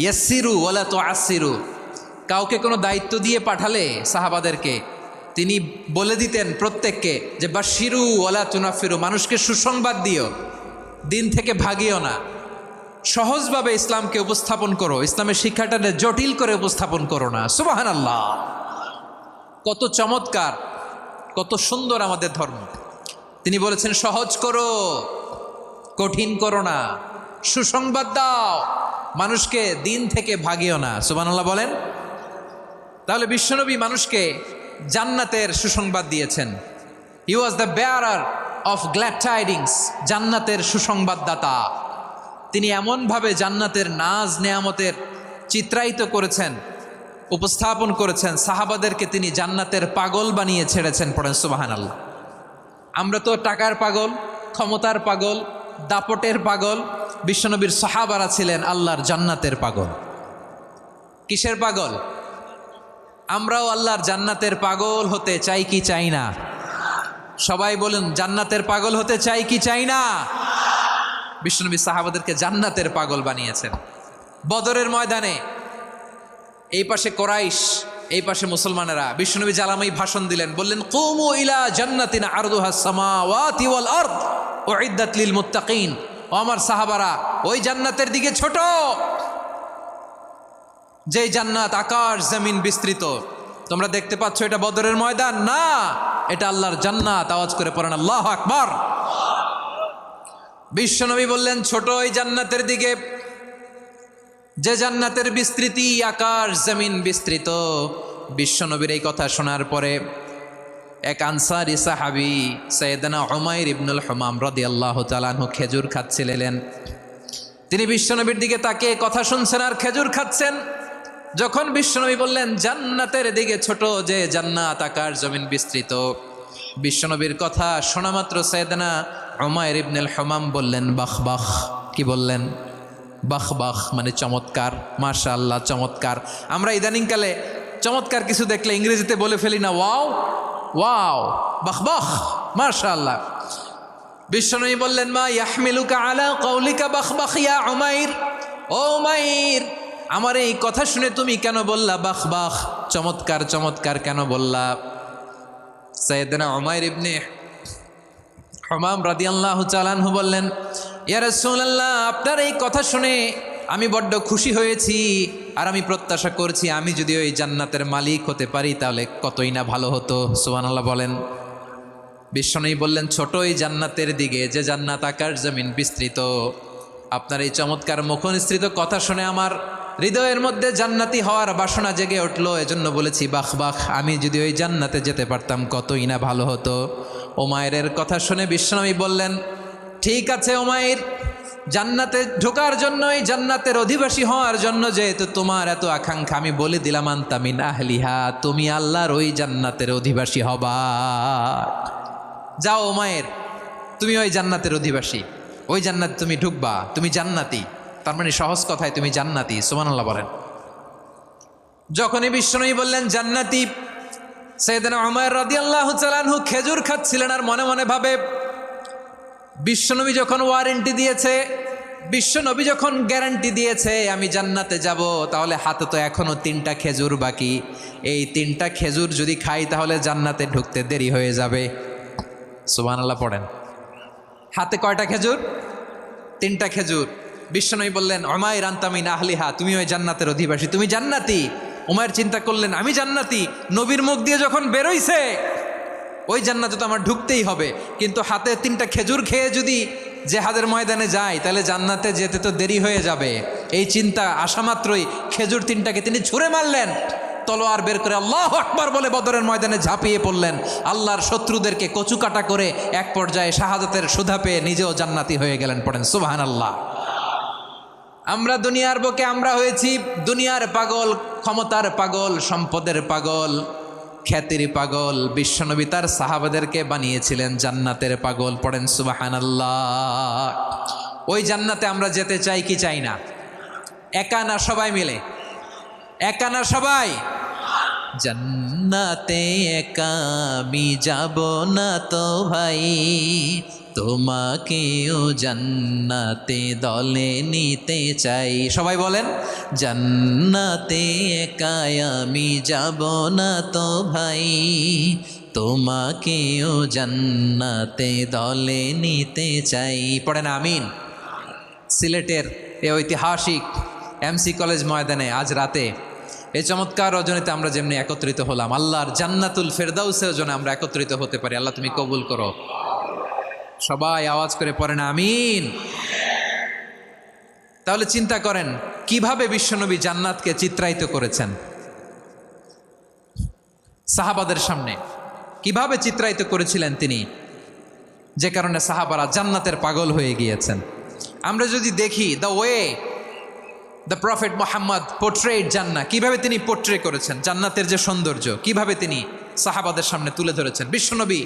ইয়াসসিরু ওয়ালা তুআসসিরু। কাউকে কোনো দায়িত্ব দিয়ে পাঠালে সাহাবাদেরকে তিনি বলে দিতেন প্রত্যেককে যে বাশশিরু ওয়ালা তুনাফিরু, মানুষকে সুসংবাদ দিও, দিন থেকে ভাগিও না, সহজভাবে ইসলামকে উপস্থাপন করো, ইসলামের শিক্ষাটাকে জটিল করে উপস্থাপন করো না। সুবহানাল্লাহ, কত চমৎকার, কত সুন্দর আমাদের ধর্ম। তিনি বলেছেন সহজ করো, কঠিন করো না, সুসংবাদ দাও, মানুষকে দিন থেকে ভাগিও না। সুবহানাল্লাহ বলেন। তাহলে বিশ্বনবী মানুষকে জান্নাতের সুসংবাদ দিয়েছেন। He was the bearer of glad tidings, জান্নাতের সুসংবাদদাতা। তিনি এমনভাবে জান্নাতের নাজ নেয়ামতের চিত্রায়িত করেছেন, উপস্থাপন করেছেন, সাহাবাদেরকে তিনি জান্নাতের পাগল বানিয়ে ছেড়েছেন। পড়েন সুবহানাল্লাহ। আমরা তো টাকার পাগল, ক্ষমতার পাগল, দাপটের পাগল। বিশ্বনবীর সাহাবারা ছিলেন আল্লাহর জান্নাতের পাগল। কিসের পাগল? আমরাও আল্লাহর জান্নাতের পাগল হতে চাই কি চাই না? সবাই বলুন, জান্নাতের পাগল হতে চাই কি চাই না? বিশ্বনবী সাহাবাদেরকে জান্নাতের পাগল বানিয়েছেন। বদরের ময়দানে এই পাশে কোরাইশ, এই পাশে মুসলমানেরা। বিশ্বনবী জালামাই ভাষণ দিলেন, বললেন কুমু ইলা জান্নাতিন আরদুহাস সামাওয়াতি ওয়াল আরদ উইদ্দাত লিল মুত্তাকিন। ও আমার সাহাবারা, ওই জান্নাতের দিকে ছোট, যে জান্নাত আকাশ জমিন বিস্তৃত। তোমরা দেখতে পাচ্ছ এটা বদরের ময়দান না, এটা আল্লাহর জান্নাত। আওয়াজ করে পড়েন আল্লাহু আকবার। বিশ্বনবী বললেন ছোট ওই জান্নাতের দিকে, যে জান্নাতের বিস্তৃতি আকাশ জমিন বিস্তৃত। বিশ্বনবীর এই কথা শোনার পরে এক আনসারি সাহাবী সাইয়েদনা উমাইর ইবনুল হুমাম রাদিয়াল্লাহু তাআলা আনহু খেজুর খাচ্ছিলেন। তিনি বিশ্বনবীর দিকে তাকিয়ে কথা শুনছেন আর খেজুর খাচ্ছেন। যখন বিশ্বনবী বললেন জান্নাতের দিকে ছোট, যে জান্নাত আকাশ জমিন বিস্তৃত, বিশ্বনবীর কথা শোনা মাত্র সাইয়েদনা উমাইর ইবনুল হুমাম বললেন বাহ বাহ। কি বললেন? বাহ বাহ মানে চমৎকার, মাশাআল্লাহ চমৎকার। আমরা ইদানিংকালে চমৎকার কিছু দেখলে ইংরেজিতে বলে ফেলি না, ওয়াও ওয়াও, বাহ বাহ, মাশাআল্লাহ। বিশ্বনবী বললেন মা ইয়াহমিলুকা আলা কওলিকা বাহ বাহ ইয়া উমাইর। ও উমাইর, আমার এই কথা শুনে তুমি কেন বললা বাহ বাহ, চমৎকার চমৎকার কেন বললা? সাইয়েদনা উমাইর ইবনে হুমাম রাদিয়াল্লাহু তাআলা আনহু বললেন ইয়া রাসূলুল্লাহ, আপনার এই কথা শুনে আমি বড্ড খুশি হয়েছি, আর আমি প্রত্যাশা করছি আমি যদি ওই জান্নাতের মালিক হতে পারি তাহলে কতই না ভালো হতো। সুবহানাল্লাহ বলেন। বিশ্বনবী বললেন ছোট ওই জান্নাতের দিকে, যে জান্নাত আকাশ জমিন বিস্তৃত। আপনার এই চমৎকার মুখনিসৃত কথা শুনে আমার হৃদয়ের মধ্যে জান্নাতি হওয়ার বাসনা জেগে উঠলো, এজন্য বলেছি বাহ বাহ, আমি যদি ওই জান্নাতে যেতে পারতাম কতই না ভালো হতো। উমাইরের কথা শুনে বিশ্বনবী বললেন ঠিক আছে উমাইর, জান্নাতে ঢোকার জন্য, এই জান্নাতের অধিবাসী হওয়ার জন্য যেহেতু তোমার এত আকাঙ্ক্ষা, আমি বলে দিলাম আনতা মিন আহলিহা, তুমি আল্লাহর ওই জান্নাতের অধিবাসী হবা। যাও উমাইর, তুমি ওই জান্নাতের অধিবাসী, ওই জান্নাতে তুমি ঢুকবা, তুমি জান্নাতি। তার মানে সহজ কথায় তুমি জান্নাতি। সুবহানাল্লাহ বলেন। যখনই বিশ্বনবী বললেন জান্নাতি, সাইয়েদনা উমাইর রাদিয়াল্লাহু তাআলা আনহু খেজুর খাচ্ছিলেন আর মনে মনে ভাবে বিশ্বনবী যখন ওয়ারেন্টি দিয়েছে, বিশ্বনবী যখন গ্যারান্টি দিয়েছে আমি জান্নাতে যাব, তাহলে হাতে তো এখনো 3টা খেজুর বাকি। এই 3টা খেজুর যদি খাই তাহলে জান্নাতে ঢুকতে দেরি হয়ে যাবে। সুবহানাল্লাহ পড়েন। হাতে কয়টা খেজুর? 3টা খেজুর। বিশ্বনবী বললেন উমাইর আনতা মিন আহলিহা, তুমি ওই জান্নাতের অধিবাসী, তুমি জান্নাতি। উমাইর চিন্তা করলেন আমি জান্নাতি, নবীর মুখ দিয়ে যখন বেরোইছে ওই জান্নাতে তো আমার ঢুকতেই হবে, কিন্তু হাতে 3টা খেজুর খেয়ে যদি জেহাদের ময়দানে যাই তাহলে জান্নাতে যেতে তো দেরি হয়ে যাবে। এই চিন্তা আসা মাত্রই খেজুর 3টাকে তিনি ছুঁড়ে মারলেন, তলোয়ার বের করে আল্লাহু আকবার বলে বদরের ময়দানে ঝাঁপিয়ে পড়লেন। আল্লাহর শত্রুদেরকে কচুকাটা করে এক পর্যায়ে শাহাদাতের সুধা পেয়ে নিজেও জান্নাতি হয়ে গেলেন। পড়েন সুবহানাল্লাহ। আমরা দুনিয়ার বুকে আমরা হয়েছি দুনিয়ার পাগল, ক্ষমতার পাগল, সম্পদের পাগল, খ্যাতির পাগল। বিশ্বনবী তার সাহাবাদেরকে বানিয়েছিলেন জান্নাতের পাগল। পড়েন সুবহানাল্লাহ। ওই জান্নাতে আমরা যেতে চাই কি চাই না? একা না সবাই মিলে? একা না সবাই? জান্নাতে একা আমি যাব না তো ভাই, তোমাকেও জান্নাতে দলে নিতে চাই। সবাই বলেন, জান্নাতে একা আমি যাব না তো ভাই, তোমাকেও জান্নাতে দলে নিতে চাই। পড়েন আমিন। সিলেটের এই ঐতিহাসিক এমসি কলেজ ময়দানে আজ রাতে এই চমৎকার রজনীতে আমরা যেমনি একত্রিত হলাম, আল্লাহর জান্নাতুল ফেরদাউসের জন্য আমরা একত্রিত হতে পারি। আল্লাহ তুমি কবুল করো। সবাই আওয়াজ করে পড়েন আমিন। তাহলে চিন্তা করেন কিভাবে বিশ্বনবী জান্নাতকে চিত্রায়িত করেছেন সাহাবাদের সামনে, কিভাবে চিত্রায়িত করেছিলেন তিনি, যে কারণে সাহাবারা জান্নাতের পাগল হয়ে গিয়েছেন। আমরা যদি দেখি the way the prophet Mohammad portrait জান্নাত, কিভাবে তিনি পোর্ট্রে করেছেন জান্নাতের যে সৌন্দর্য, কিভাবে তিনি সাহাবাদের সামনে তুলে ধরেছেন। বিশ্বনবী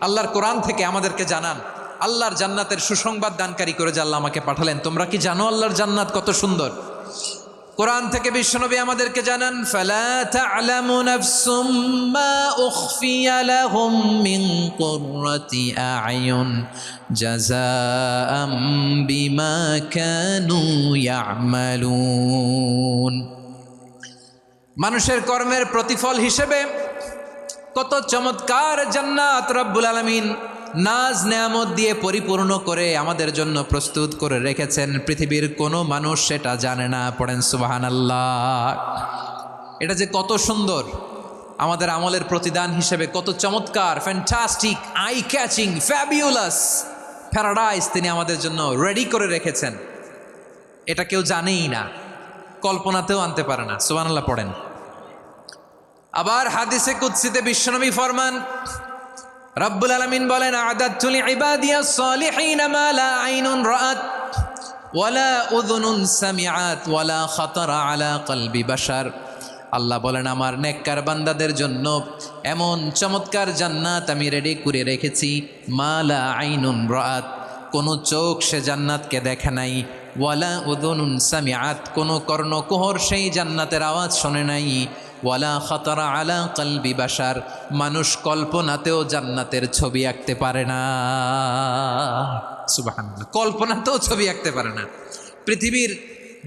আল্লাহর কোরআন থেকে আমাদেরকে জানান, আল্লাহর জান্নাতের সুসংবাদ দানকারী করে যে আল্লাহ আমাকে পাঠালেন। তোমরা কি জানো আল্লাহর জান্নাত কত সুন্দর? কোরআন থেকে বিশ্বনবী আমাদেরকে জানান, ফালা তা'লামু নাফসুম মা উখফিয়া লাহুম মিন কুররাতি আ'য়ুন জাযাআম বিমা কানু ইয়া'মালুন। মানুষের কর্মের প্রতিফল হিসেবে কত চমৎকার জান্নাত রব্বুল আলামিন নাজ নেয়ামত দিয়ে পরিপূর্ণ করে আমাদের জন্য প্রস্তুত করে রেখেছেন। পৃথিবীর কোনো মানুষ সেটা জানে না। পড়েন সুবহানাল্লাহ। এটা যে কত সুন্দর, আমাদের আমলের প্রতিদান হিসেবে কত চমৎকার, fantastic, eye catching, fabulous paradise তিনি আমাদের জন্য রেডি করে রেখেছেন। এটা কেউ জানেই না, কল্পনাতেও আনতে পারে না। সুবহানাল্লাহ পড়েন। আবার হাদিসে কুদসিতে বিশ্বনবী ফরমান, রব্বুল আলামিন বলেন, আ'দাদতু লিইবাদিয়াস সালিহিন মা লা আইনুন রাআত ওয়ালা উযুনুন সামিআত ওয়ালা খাতারা আলা কলবি বাশার। আল্লাহ বলেন, আমার নেককার বান্দাদের জন্য এমন চমৎকার জান্নাত আমি রেডি করে রেখেছি, মা লা আইনুন রাআত, কোনো চোখ সে জান্নাতকে দেখে নাই, ওয়ালা উযুনুন সামিআত, কোনো কর্ণকুহর সেই জান্নাতের আওয়াজ শোনে নাই, ওয়ালা খাতারা আলা কলবি বাশার, মানুষ কল্পনাতেও জান্নাতের ছবি আঁকতে পারে না। সুবহানাল্লাহ, কল্পনাতেও ছবি আঁকতে পারে না। পৃথিবীর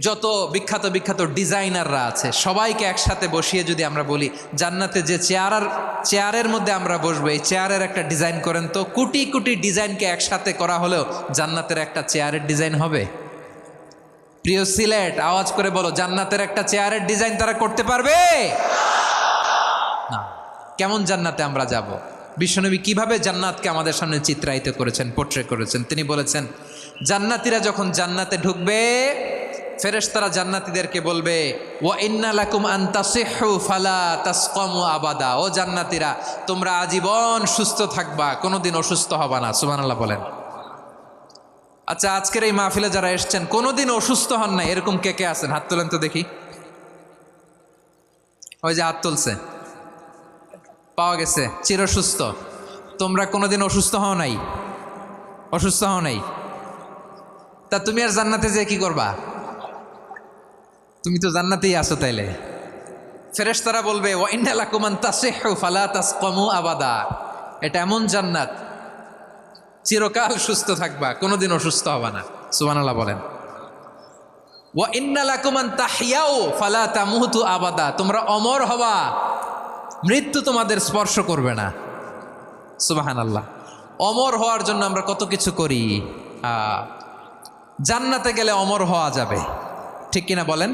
যত বিখ্যাত বিখ্যাত ডিজাইনাররা আছে সবাইকে একসাথে বসিয়ে যদি আমরা বলি জান্নাতে যে চেয়ারের মধ্যে আমরা বসবো, এই চেয়ারের একটা ডিজাইন করেন তো, কোটি কোটি ডিজাইনকে একসাথে করা হলেও জান্নাতের একটা চেয়ারের ডিজাইন হবে? প্রিয় সিলেট, আওয়াজ করে বলো, জান্নাতের একটা চেয়ারের ডিজাইন তারা করতে পারবে না। কেমন জান্নাতে আমরা যাব? বিশ্বনবী কিভাবে জান্নাতকে আমাদের সামনে চিত্রায়িত করেছেন, পোর্ট্রে করেছেন। তিনি বলেছেন, জান্নাতীরা যখন জান্নাতে ঢুকবে, ফেরেশতারা জান্নাতীদেরকে বলবে, ওয়া ইন্না লাকুম আন তাসিহু ফালা তাসকামু আবাদা। ও জান্নাতীরা, তোমরা আজীবন সুস্থ থাকবা, কোনোদিন অসুস্থ হবা না। সুবহানাল্লাহ বলেন। আচ্ছা, আজকের এই মাহফিলে যারা এসছেন কোনোদিন অসুস্থ হন নাই, এরকম কে কে আছেন? হাত তোলেন তো দেখি। ওই যে হাত তুলছে, পাওয়া গেছে, চিরসুস্থ। তোমরা কোনোদিন অসুস্থ হও নাই? অসুস্থ হও নাই? তা তুমি আর জান্নাতে যেয়ে কি করবা? তুমি তো জান্নাতেই আছো। তাইলে ফেরেশতারা বলবে, ওয়া ইন্না লাকুম আন তাসিহু ফালা তাসকামু আবাদা। এটা এমন জান্নাত, চিরকাল সুস্থ থাকবা, কোনোদিন অসুস্থ হবা না। সুবহানাল্লাহ বলেন। ওয়া ইন্না লাকুম আন তাহইয়াউ ফালা তামুতু আবাদা। তোমরা অমর হবা, মৃত্যু তোমাদের স্পর্শ করবে না। সুবহানাল্লাহ। অমর হওয়ার জন্য আমরা কত কিছু করি। জান্নাতে গেলে অমর হওয়া যাবে, ঠিক কিনা বলেন?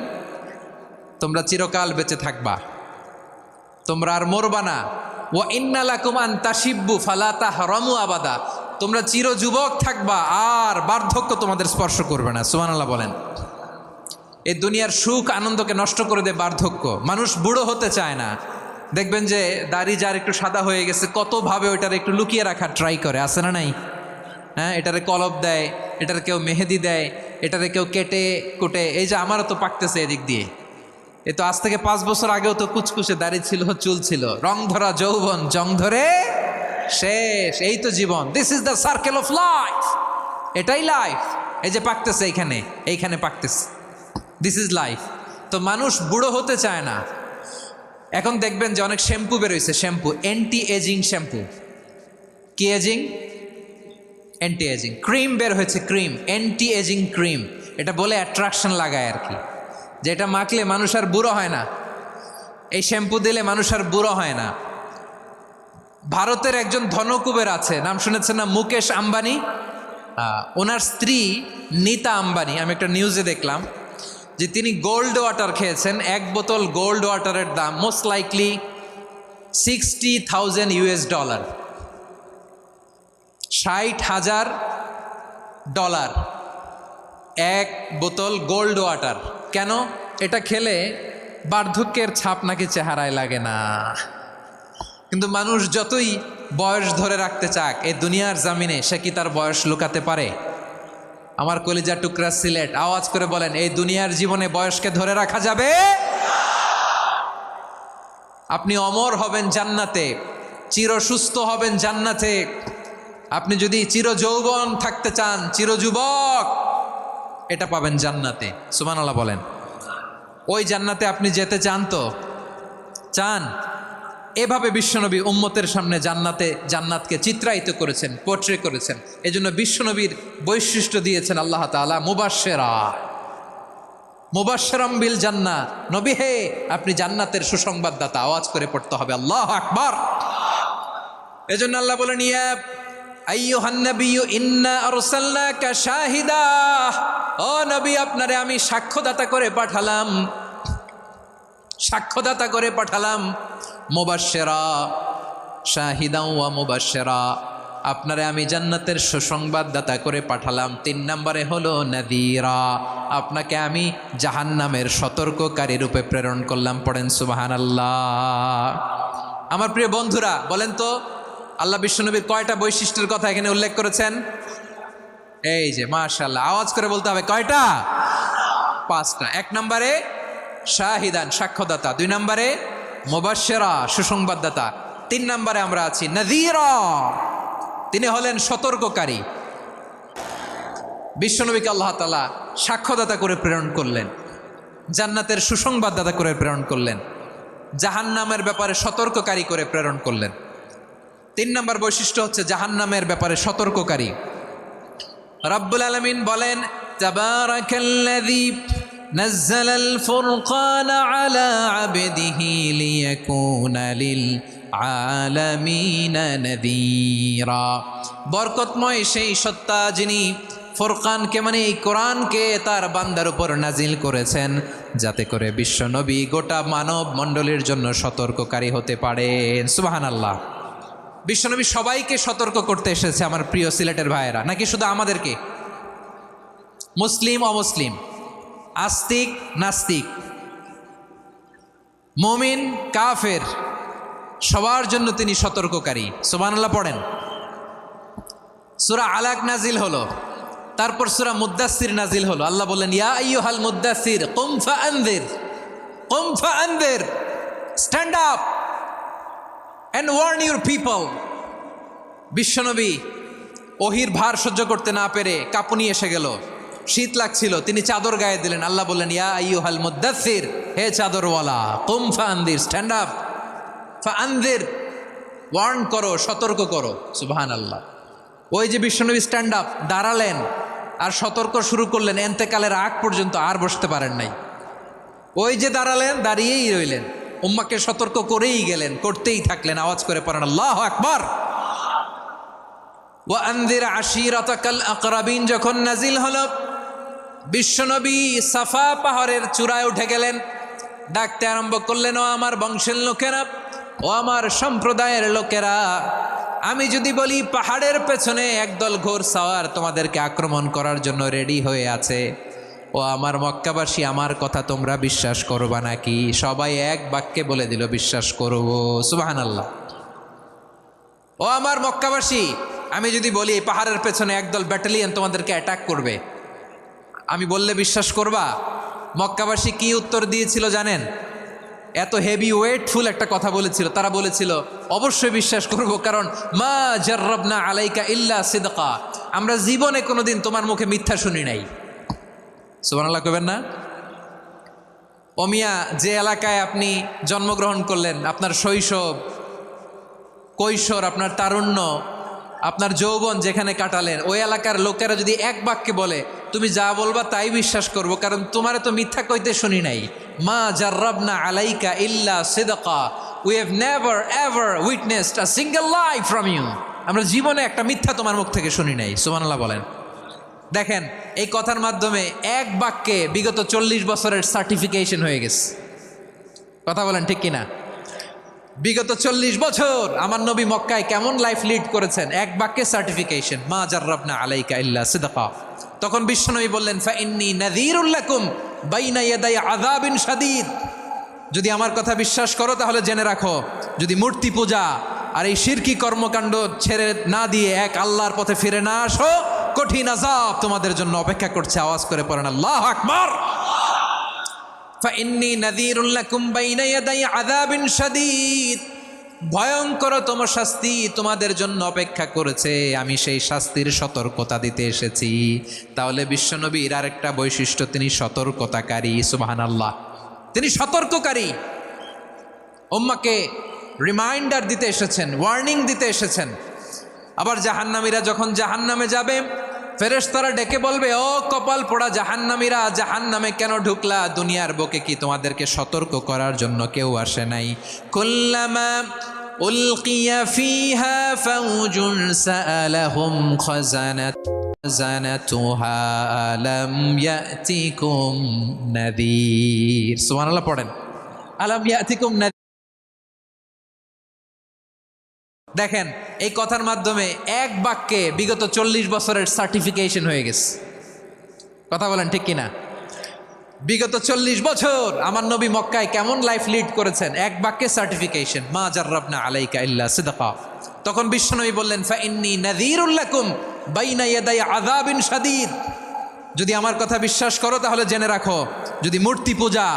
তোমরা চিরকাল বেঁচে থাকবা, তোমরা আর মরবা না। ওয়া ইন্না লাকুম আন তাশিব্বু ফালা তাহরামু আবাদা। তোমরা চির যুবক থাকবা, আর বার্ধক্য তোমাদের স্পর্শ করবে না। সুবহানাল্লাহ বলেন। এই দুনিয়ার সুখ আনন্দকে নষ্ট করে দেয় বার্ধক্য। মানুষ বুড়ো হতে চায় না। দেখবেন যে দাড়ি যার একটু সাদা হয়ে গেছে, কতভাবে ওইটার একটু লুকিয়ে রাখার ট্রাই করে, আছে না নাই? হ্যাঁ, এটারে কলপ দেয়, এটার কেউ মেহেদি দেয়, এটারে কেউ কেটে কুটে। এই যে আমারও তো পাকতেছে এদিক দিয়ে, এ তো আজ থেকে 5 বছর আগেও তো কুচকুচে দাড়ি ছিল, চুল ছিল, রং ধরা যৌবন, জং ধরে শেষ। এই তো জীবন। This is the circle of life. এটাই লাইফ। এই যে পাকতেছে এইখানে পাকতেছে, দিস ইজ লাইফ। তো মানুষ বুড়ো হতে চায় না। এখন দেখবেন যে অনেক শ্যাম্পু বেরোইছে, শ্যাম্পু অ্যান্টি এজিং শ্যাম্পু। কি এজিং? Anti ageing. ক্রিম বের হয়েছে, ক্রিম, অ্যান্টি এজিং ক্রিম। এটা বলে অ্যাট্রাকশন লাগায় আর কি, যে এটা মাখলে মানুষ আর বুড়ো হয় না, এই শ্যাম্পু দিলে মানুষ আর বুড়ো হয় না। ভারতের একজন ধনকুবের আছে, নাম শুনেছেন না? মুকেশ আম্বানি। ওনার স্ত্রী নীতা আম্বানি, আমি একটা নিউজে দেখলাম যে তিনি গোল্ড ওয়াটার খেয়েছেন। এক বোতল গোল্ড ওয়াটারের দাম মোস্ট লাইকলি $60,000, $60,000 এক বোতল গোল্ড ওয়াটার। কেন? এটা খেলে বার্ধক্যের ছাপ নাকি চেহারায় লাগে না। কিন্তু মানুষ যতই বয়স ধরে রাখতে চাক এই দুনিয়ার জামিনে, সে কি তার বয়স লুকাতে পারে? আমার কলিজা টুকরা সিলেট, আওয়াজ করে বলেন, এই দুনিয়ার জীবনে বয়সকে ধরে রাখা যাবে? আপনি অমর হবেন জান্নাতে, চির সুস্থ হবেন জান্নাতে। আপনি যদি চির যৌবন থাকতে চান, চির যুবক, এটা পাবেন জান্নাতে। সুবহানাল্লাহ বলেন। ওই জান্নাতে আপনি যেতে চান তো? চান? এভাবে বিশ্বনবী উম্মতের সামনে জান্নাতকে চিত্রায়িত করেছেন, পোর্ট্রে করেছেন। এজন্য বিশ্বনবীর বৈশিষ্ট্য দিয়েছেন আল্লাহ তাআলা মুবাশশিরাম বিল জান্নাহ। নবী হে, আপনি জান্নাতের সুসংবাদদাতা। আওয়াজ করে পড়তে হবে আল্লাহু আকবার। এজন্য আল্লাহ বলেন, ইয়া আইয়ুহান নাবিয়্যু ইন্না আরসালনাকা শাহিদা। ও নবী, আপনারে আমি সাক্ষ্যদাতা করে পাঠালাম, সাক্ষ্যদাতা করে পাঠালাম। মুবাশশিরা, শাহিদা ওয়া মুবাশশিরা, আপনারে আমি জান্নাতের সুসংবাদদাতা করে পাঠালাম। 3 নম্বরে হলো নাযীরা, আপনাকে আমি জাহান্নামের সতর্ককারী রূপে প্রেরণ করলাম। পড়েন সুবহানাল্লাহ। আমার প্রিয় বন্ধুরা, বলেন তো আল্লাহ বিশ্বনবীর কয়টা বৈশিষ্ট্যের কথা এখানে উল্লেখ করেছেন? এই যে মাশাআল্লাহ, আওয়াজ করে বলতে হবে, কয়টা? 5টা। 1 নম্বরে শাহিদান, সাক্ষ্যদাতা। 2 নম্বরে মুবাশশিরা, সুসংবাদদাতা। 3 নম্বরে আমরা আছি নাযীরা, তিনি হলেন সতর্ককারী। বিশ্বনবীকে আল্লাহ তাআলা সাক্ষ্যদাতা করে প্রেরণ করলেন, জান্নাতের সুসংবাদদাতা করে প্রেরণ করলেন, জাহান্নামের ব্যাপারে সতর্ককারী করে প্রেরণ করলেন। 3 নম্বর বৈশিষ্ট্য হচ্ছে জাহান্নামের ব্যাপারে সতর্ককারী। রব্বুল আলামিন বলেন, তাবারাকাল্লাযী নাজ্জালাল ফুরকানা আলা আবদিহি লিয়াকুনা লিল আলামিনা নাযীরা। বরকতময় সেই সত্তা যিনি ফুরকানকে, মানে এই কোরআনকে তার বান্দার উপর নাজিল করেছেন, যাতে করে বিশ্ব নবী গোটা মানব মণ্ডলীর জন্য সতর্ককারী হতে পারেন। সুবহানাল্লাহ। বিশ্বনবী সবাইকে সতর্ক করতে এসেছে, আমার প্রিয় সিলেটের ভাইয়েরা, নাকি শুধু আমাদেরকে? মুসলিম অমুসলিম, আস্তিক নাস্তিক, মুমিন কাফের, সবার জন্য তিনি সতর্ককারী। সুবহানাল্লাহ পড়েন। সূরা আলাক নাজিল হলো, তারপর সূরা মুদ্দাসসির নাজিল হলো। আল্লাহ বললেন, ইয়া আইয়ুহাল মুদ্দাসসির কুম ফাআনযির, stand up and warn your people. বিশ্বনবী ওহির ভার সহ্য করতে না পেরে কাঁপুনি এসে গেল, শীত লাগছিল, তিনি চাদর গায়ে দিলেন। আল্লাহ বললেন, ইয়া আইয়ুহাল মুদ্দাসসির, হে চাদরওয়ালা, কুম ফাআনযির, স্ট্যান্ড আপ, ফাআনযির, ওয়ার্ন করো, সতর্ক করো। সুবহানাল্লাহ। ওই যে বিশ্বনবী স্ট্যান্ড আপ, দাঁড়ালেন আর সতর্ক শুরু করলেন, এন্তেকালের আগ পর্যন্ত আর বসতে পারেন নাই। ওই যে দাঁড়ালেন, দাঁড়িয়েই রইলেন, উম্মাকে সতর্ক করেই গেলেন, করতেই থাকলেন। আওয়াজ করে পড়েন আল্লাহু আকবার। ওয়া আনযির আশীরাতাকাল আকরাবিন যখন নাজিল হলো, বিশ্বনবী সাফা পাহাড়ের চূড়ায় উঠে গেলেন, ডাকতে আরম্ভ করলেন, ও আমার বংশের লোকেরা, ও আমার সম্প্রদায়ের লোকেরা, আমি যদি বলি পাহাড়ের পেছনে একদল ঘোড়সাওয়ার তোমাদেরকে আক্রমণ করার জন্য রেডি হয়ে আছে, ও আমার মক্কাবাসী, আমার কথা তোমরা বিশ্বাস করবা নাকি? সবাই এক বাক্যে বলে দিল, বিশ্বাস করব। সুবহানাল্লাহ। ও আমার মক্কাবাসী, আমি যদি বলি পাহাড়ের পেছনে একদল ব্যাটালিয়ন তোমাদেরকে অ্যাটাক করবে, আমি বললে বিশ্বাস করবা? মক্কাবাসী কি উত্তর দিয়েছিল জানেন? এত হেভি ওয়েটফুল একটা কথা বলেছিল। তারা বলেছিল, অবশ্যই বিশ্বাস করব, কারণ মা জাররাবনা আলাইকা ইল্লা সিদকা, আমরা জীবনে কোনোদিন তোমার মুখে মিথ্যা শুনি নাই। সুবহানাল্লাহ কইবেন না? ও মিয়া, যে এলাকায় আপনি জন্মগ্রহণ করলেন, আপনার শৈশব, কৈশোর, আপনার তারুণ্য, আপনার যৌবন যেখানে কাটালেন, ওই এলাকার লোকেরা যদি এক বাক্যে বলে তুমি যা বলবা তাই বিশ্বাস করব, কারণ তোমারে তো মিথ্যা কইতে শুনি নাই। মা জাররাবনা আলাইকা ইল্লা সিদকা, we have never ever witnessed a single lie from you. আমরা জীবনে একটা মিথ্যা তোমার মুখ থেকে শুনি নাই। সুবহানাল্লাহ বলেন। দেখেন, এই কথার মাধ্যমে এক বাক্যে বিগত 40 বছরের সার্টিফিকেশন হয়ে গেছে। কথা বলেন ঠিক কিনা? বিগত 40 বছর আমার নবী মক্কায় কেমন লাইফ লিড করেছেন, এক বাক্যে সার্টিফিকেশন, মা জাররাবনা আলাইকা ইল্লা সিদকা। তখন বিশ্বনবী বললেন, ফাইন্নী নাযীরুল লাকুম বাইনা ইয়াদাই আযাবিন শাদীদ। যদি আমার কথা বিশ্বাস করো তাহলে জেনে রাখো, যদি মূর্তি পূজা আর এই শিরকি কর্মকাণ্ড ছেড়ে না দিয়ে এক আল্লাহর পথে ফিরে না আসো, কঠিন আযাব তোমাদের জন্য অপেক্ষা করছে। আওয়াজ করে পড়েন আল্লাহু আকবার। ফাইন্নী নাযীরুল লাকুম বাইনা ইয়াদাই আযাবিন শাদীদ, ভয়ঙ্করতম শাস্তি তোমাদের জন্য অপেক্ষা করেছে, আমি সেই শাস্তির সতর্কতা দিতে এসেছি। তাহলে বিশ্বনবীর আরেকটা বৈশিষ্ট্য, তিনি সতর্কতাকারী। সুবহানাল্লাহ, তিনি সতর্ককারী। উম্মাকে রিমাইন্ডার দিতে এসেছেন, ওয়ার্নিং দিতে এসেছেন। আবার জাহান্নামীরা যখন জাহান্নামে যাবে, ফেরেশতারা ডেকে বলবে, ও কপাল পোড়া জাহান্নামীরা, জাহান্নামে কেন ঢুকলা? দুনিয়ার বুকে কি তোমাদেরকে সতর্ক করার জন্য কেউ আসে নাই? কুল্লামা উলকিয়া ফিহা ফাউজুন সাআলাহুম খাযানাতুহা আলাম ইয়াতিকুম নাযীর। সুবহানাল্লাহ পড়েন, আলাম ইয়াতিকুম নাযীর। দেখেন, এই কথার মাধ্যমে এক বাক্যে বিগত 40 বছরের সার্টিফিকেশন হয়ে গেছে। কথা বলেন ঠিক কিনা? বিগত 40 বছর আমার নবী মক্কায় কেমন লাইফ লিড করেছেন, এক বাক্যে সার্টিফিকেশন, মা জাররাবনা আলাইকা ইল্লা সিদকা। তখন বিশ্বনবী বললেন, ফাইন্নী নাযীরুল লাকুম বাইনা ইয়াদাই আযাবিন শাদীদ। যদি আমার কথা বিশ্বাস করো তাহলে জেনে রাখো, যদি মূর্তি পূজা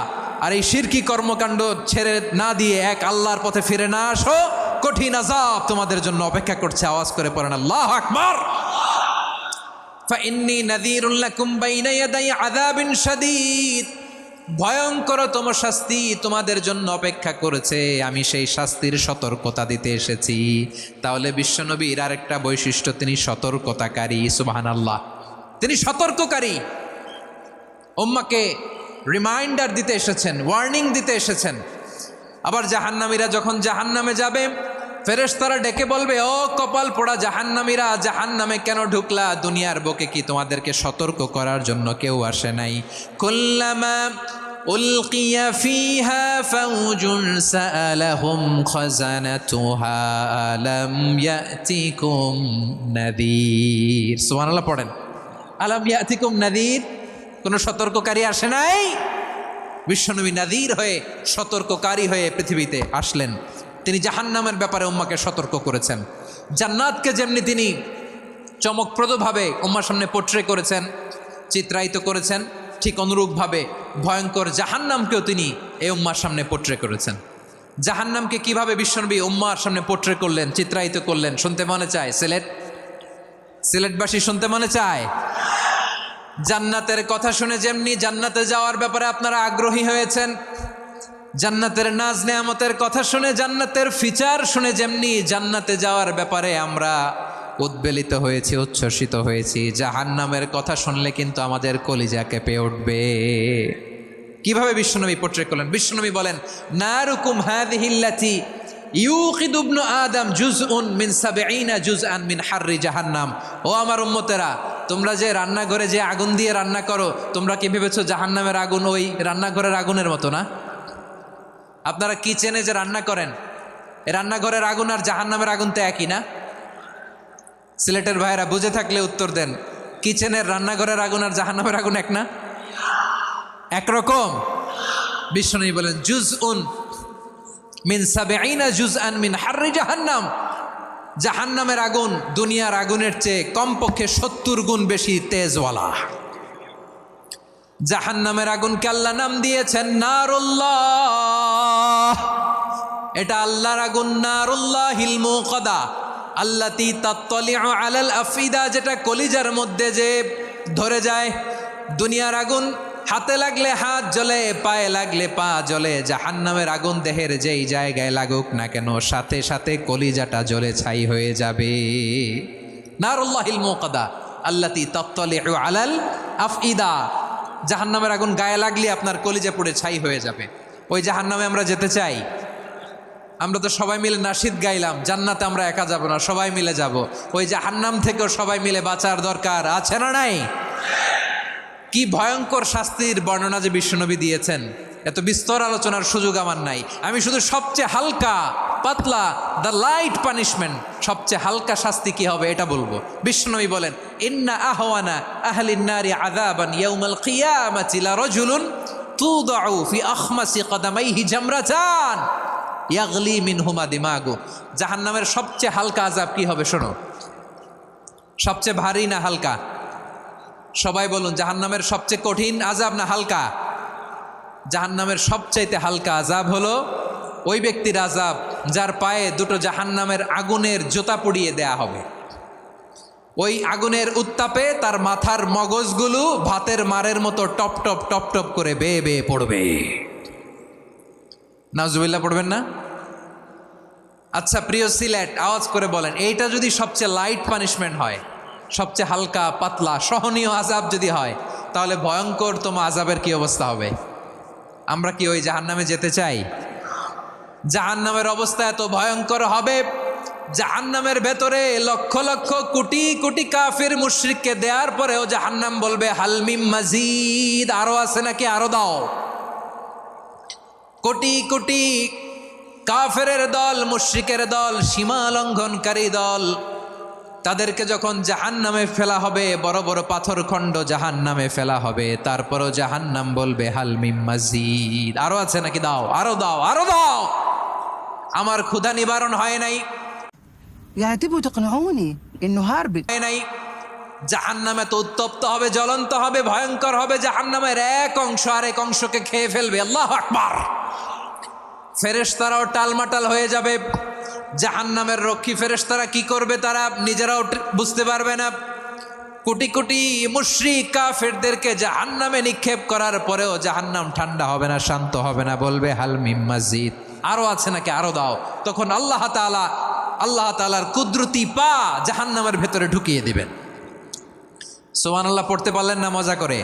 আর এই শিরকি কর্মকাণ্ড ছেড়ে না দিয়ে এক আল্লাহর পথে ফিরে না আসো, কঠিন আযাব তোমাদের জন্য অপেক্ষা করছে। আওয়াজ করে পড়েন আল্লাহু আকবার। ফাইন্নী নাযীরুল লাকুম বাইনা ইয়াদাই আযাবিন শাদীদ, ভয়ঙ্করতম শাস্তি তোমাদের জন্য অপেক্ষা করেছে, আমি সেই শাস্তির সতর্কতা দিতে এসেছি। তাহলে বিশ্বনবীর আরেকটা বৈশিষ্ট্য, তিনি সতর্কতাকারী। সুবহানাল্লাহ, তিনি সতর্ককারী। উম্মাকে রিমাইন্ডার দিতে এসেছেন, ওয়ার্নিং দিতে এসেছেন। আবার জাহান্নামীরা যখন জাহান্নামে যাবে, ফেরেশতারা ডেকে বলবে, ও কপাল পোড়া জাহান্নামীরা, জাহান্নামে কেন ঢুকলা? দুনিয়ার বুকে কি তোমাদেরকে সতর্ক করার জন্য কেউ আসে নাই? কুল্লামা উলকিয়া ফিহা ফাউজুন সাআলাহুম খাযানাতুহা আলাম ইয়াতিকুম নাযীর। সুবহানাল্লাহ পড়েন, আলাম ইয়াতিকুম নাযীর। কোনো সতর্ককারী আসে নাই? বিশ্বনবী নাযীর হয়ে, সতর্ককারী হয়ে পৃথিবীতে আসলেন। তিনি জাহান্নামের ব্যাপারে উম্মাকে সতর্ক করেছেন। জান্নাতকে যেমনি তিনি চমকপ্রদভাবে উম্মার সামনে পোট্রে করেছেন, চিত্রায়িত করেছেন, ঠিক অনুরূপভাবে ভয়ঙ্কর জাহান্নামকেও তিনি এই উম্মার সামনে পোট্রে করেছেন। জাহান্নামকে কিভাবে বিশ্বনবী উম্মার সামনে পোট্রে করলেন, চিত্রায়িত করলেন, শুনতে মনে চায়? সিলেটবাসী শুনতে মনে চায়? জান্নাতের কথা শুনে যেমনি জান্নাতে যাওয়ার ব্যাপারে আপনারা আগ্রহী হয়েছেন, জান্নাতের নাজ নেয়ামতের কথা শুনে, জান্নাতের ফিচার শুনে যেমনি জান্নাতে যাওয়ার ব্যাপারে আমরা উদ্বেলিত হয়েছি, উচ্ছ্বসিত হয়েছি, জাহান্নামের কথা শুনলে কিন্তু আমাদের কলিজা কেঁপে উঠবে। কিভাবে বিশ্বনবী পোট্রে করলেন? বিশ্বনবী বলেন, নারুকুম হাযিহিল্লাতী ইউকিদু ইবনু আদম জুজউন মিন ৭০ জুজআন মিন হাররি জাহান্নাম। ও আমার উম্মতেরা, তোমরা যে রান্নাঘরে যে আগুন দিয়ে রান্না করো, তোমরা কি ভেবেছো জাহান্নামের আগুন ওই রান্নাঘরের আগুনের মতো না? আপনারা কিচেনে যে রান্না করেন, এই রান্নাঘরের আগুন আর জাহান্নামের আগুন তো একই না? সিলেটের ভাইয়েরা বুঝে থাকলে উত্তর দেন, কিচেনের রান্নাঘরের আগুন আর জাহান্নামের আগুন এক না? একরকম? বিশ্বনবী বলেন, জুজউন মিন ৭০ জুজআন মিন হাররি জাহান্নাম। জাহান্নামের আগুন দুনিয়ার আগুনের চেয়ে কমপক্ষে ৭০ গুণ বেশি তেজওয়ালা। জাহান্নামের আগুনকে আল্লাহ নাম দিয়েছেন নারুল্লাহ। এটা আল্লাহর আগুন, নারুল্লাহিল মুকাদা আল্লাতী তাত্তালিউ আলাল আফিদা, যেটা কলিজার মধ্যে যে ধরে যায়। দুনিয়ার আগুন হাতে লাগলে হাত জ্বলে, পায়ে লাগলে পা জ্বলে, জাহান্নামের আগুন দেহের যেই জায়গায় লাগুক না কেন সাথে সাথে কলিজাটা জ্বলে ছাই হয়ে যাবে। নারুল্লাহিল মুকাদা আল্লাতী তাত্তালিউ আলাল আফইদা, জাহান্নামের আগুন গায়ে লাগলে আপনার কলিজা পুড়ে ছাই হয়ে যাবে। ওই জাহান্নামে আমরা যেতে চাই? আমরা তো সবাই মিলে নাশিদ গাইলাম, জান্নাতে আমরা একা যাব না, সবাই মিলে যাব। ওই জাহান্নাম থেকেও সবাই মিলে বাঁচার দরকার আছে না নাই? কি ভয়ঙ্কর শাস্তির বর্ণনা যে বিশ্বনবী দিয়েছেন, এত বিস্তর আলোচনার সুযোগ আমার নাই। আমি শুধু সবচেয়ে হালকা পাতলা, দ্য লাইট পানিশমেন্ট, সবচেয়ে হালকা শাস্তি কি হবে এটা বলবো। বিশ্বনবী বলেন, ইন্না আহওয়ানা আহলিন নারি আযাবান ইয়াউমাল কিয়ামাতি লারাজুলুন তুদাউ ফি আখমাসি কদামাইহি জামরাতান ইয়াগলি মিনহুমা দিমাগু। জাহান্নামের সবচেয়ে হালকা আযাব কি হবে শোনো। সবচেয়ে ভারী না হালকা? সবাই বলুন, জাহান্নামের সবচেয়ে কঠিন আযাব না হালকা? জাহান্নামের সবচাইতে হালকা আযাব হলো ওই ব্যক্তির আযাব যার পায়ে দুটো জাহান্নামের আগুনের জুতা পুড়িয়ে দেয়া হবে। ওই আগুনের উত্তাপে তার মাথার মগজগুলো ভাতের মারের মতো টপ টপ টপ টপ করে বেয়ে বেয়ে পড়বে। নাউজুবিল্লাহ পড়বেন না? আচ্ছা প্রিয় সিলেট, আওয়াজ করে বলেন, এইটা যদি সবচেয়ে লাইট পানিশমেন্ট হয়, সবচেয়ে হালকা পাতলা সহনীয় আযাব যদি হয়, তাহলে ভয়ঙ্করতম আযাবের কি অবস্থা হবে? আমরা কি ওই জাহান্নামে যেতে চাই? জাহান্নামের অবস্থা এত ভয়ঙ্কর হবে, জাহান্নামের ভেতরে লক্ষ লক্ষ কোটি কোটি কাফির মুশরিককে দেওয়ার পরেও জাহান্নাম বলবে হালমিম মাজিদ, আরো আছে নাকি, আরো দাও। কোটি কোটি কাফেরের দল, মুশরিকের দল, সীমা লঙ্ঘনকারী দল, তাদেরকে যখন জাহান্নামে ফেলা হবে, বড় বড় পাথরখণ্ড জাহান্নামে ফেলা হবে, তারপরও জাহান্নাম বলবে হালমিম মাজিদ, আরো আছে নাকি, দাও, আরো দাও, আরো দাও। আমার ক্ষুধা নিবারণ হয় নাই, يعني تبوا تقنعوني انه هاربت নাই। জাহান্নামে তো উত্তপ্ত হবে, জ্বলন্ত হবে, ভয়ঙ্কর হবে। জাহান্নামের এক অংশ আরেক অংশকে খেয়ে ফেলবে। আল্লাহু আকবার। ফেরেশতারাও টালমাটাল হয়ে যাবে। জাহান্নামের রক্ষী ফেরেশতারা কি করবে তারা নিজেরাও বুঝতে পারবে না। কোটি কোটি মুশরিক কাফেরদেরকে জাহান্নামে নিক্ষেপ করার পরেও জাহান্নাম ঠান্ডা হবে না, শান্ত হবে না, বলবে হাল মিম মাজিদ, আরো আছে নাকি, আরো দাও। তখন আল্লাহ তাআলার কুদরতি পা জাহান্নামের ভেতরে ঢুকিয়ে দিবেন। সুবহানাল্লাহ পড়তে পারলেন না মজা করে?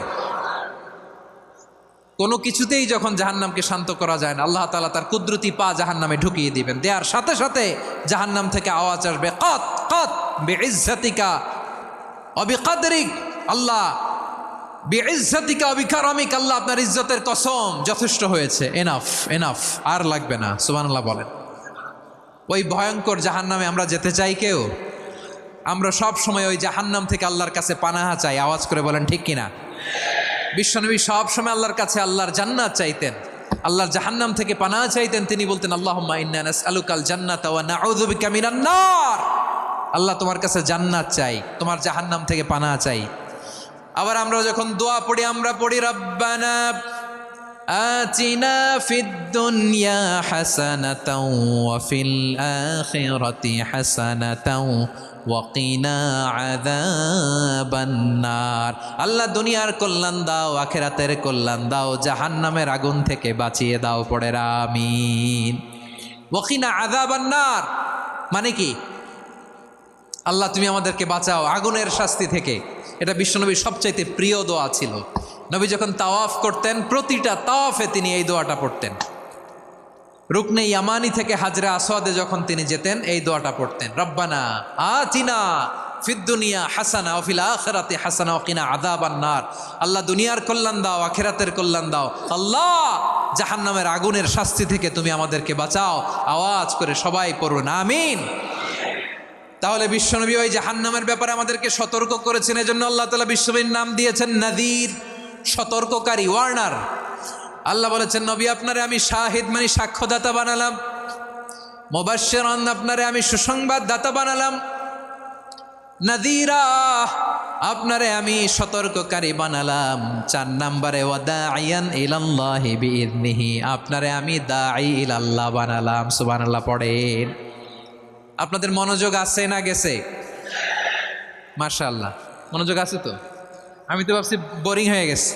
কোনো কিছুতেই যখন জাহান্নামকে শান্ত করা যায় না, আল্লাহ তাআলা তার কুদরতি পা জাহান্নামে ঢুকিয়ে দিবেন। দেওয়ার সাথে সাথে জাহান্নাম থেকে আওয়াজ আসবে, কত কত বিইজ্জাতিকা ওয়া বিকদরিক, আল্লাহ বিইজ্জাতিকা ওয়া বিকারামিক, আল্লাহ আপনার ইজ্জতের কসম, যথেষ্ট হয়েছে, এনাফ এনাফ, আর লাগবে না। সুবহানাল্লাহ বলেন। ওই ভয়ঙ্কর জাহান্নামে আমরা যেতে চাই কেউ? আমরা সব সময় ওই জাহান্নাম থেকে আল্লাহর কাছে পানাহা চাই। আওয়াজ করে বলেন ঠিক কিনা? বিশ্বনবী সব সময় আল্লাহর কাছে আল্লাহর জান্নাত চাইতেন, আল্লাহর জাহান্নাম থেকে পানাহা চাইতেন। তিনি বলতেন, আল্লাহুম্মা ইন্না নাসআলুকাল জান্নাতা ওয়া নাউযু বিকা মিনান নার। আল্লাহ তোমার কাছে জান্নাত চাই, তোমার জাহান্নাম থেকে পানাহা চাই। আবার আমরা যখন দোয়া পড়ি, আমরা পড়ি রব্বানা আতিনা ফিদ দুনিয়া হাসানাতাও ওয়া ফিল আখিরাতি হাসানাতাও ওয়া কিনা আযাবান নার। আল্লাহ দুনিয়ার কল্যাণ দাও, আখিরাতের কল্যাণ দাও, জাহান্নামের আগুন থেকে বাঁচিয়ে দাও, পড়ে আমিন। ওয়া কিনা আযাবান নার মানে কি? আল্লাহ তুমি আমাদেরকে বাঁচাও আগুনের শাস্তি থেকে। এটা বিশ্বনবীর সবচাইতে প্রিয় দোয়া ছিল। নবী যখন তাওয়াফ করতেন, প্রতিটা তাওয়াফে তিনি এই দোয়াটা পড়তেন। রুকনে ইয়ামানি থেকে হাজরা আসওয়াদে যখন তিনি যেতেন, এই দোয়াটা পড়তেন, রব্বানা আতিনা ফিদ দুনিয়া হাসানা ওয়া ফিল আখিরাতি হাসানা ওয়া কিনা আযাবান নার। আল্লাহ দুনিয়ার কল্যাণ দাও, আখিরাতের কল্যাণ দাও। আল্লাহ জাহান্নামের আগুনের শাস্তি থেকে তুমি আমাদেরকে বাঁচাও। আওয়াজ করে সবাই পড়ুন আমিন। তাহলে বিশ্বনবী ওই জাহান্নামের ব্যাপারে আমাদেরকে সতর্ক করেছেন। এজন্য আল্লাহ তাআলা বিশ্বনবীর নাম দিয়েছেন নাযীর, সতর্ককারী, ওয়ার্নার। আল্লাহ বলেছেন, নবী আপনারে আমি শাহিদ মানে সাক্ষ্যদাতা বানালাম, মুবাশশিরান আপনারে আমি সুসংবাদদাতা বানালাম, নাযীরা আপনারে আমি সতর্ককারী বানালাম। 4 নম্বরে ওয়া দাঈয়ান ইলাল্লাহি বিইذনিহি, আপনারে আমি দাঈ ইলাল্লাহ বানালাম। সুবহানাল্লাহ পড়েন। আপনাদের মনোযোগ আছে না গেছে? মাশাআল্লাহ মনোযোগ আছে তো। আমি তো ভাবছি বোরিং হয়ে গেছে।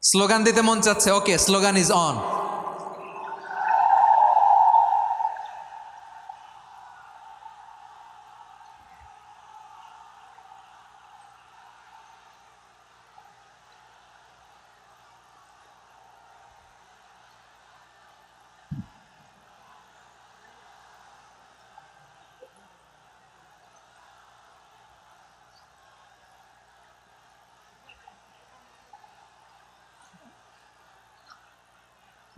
স্লোগান দিতে মন চাচ্ছে, ওকে, স্লোগান ইজ অন।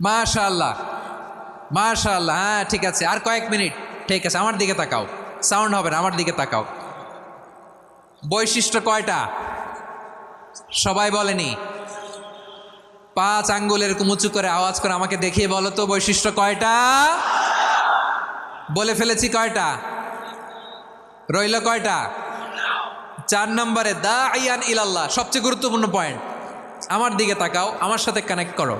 মাশাআল্লাহ, মাশাআল্লাহ। হ্যাঁ, ঠিক আছে, আর কয়েক মিনিট। ঠিক আছে, আমার দিকে তাকাও, সাউন্ড হবে না, আমার দিকে তাকাও। বৈশিষ্ট্য কয়টা সবাই বলেনি? 5 আঙ্গুল এরকম উঁচু করে আওয়াজ করে আমাকে দেখিয়ে বলো তো, বৈশিষ্ট্য কয়টা? বলে ফেলেছি কয়টা? রইল কয়টা? 4 নম্বরে দাঈয়ান ইলাল্লাহ, সবচেয়ে গুরুত্বপূর্ণ পয়েন্ট। আমার দিকে তাকাও, আমার সাথে কানেক্ট করো।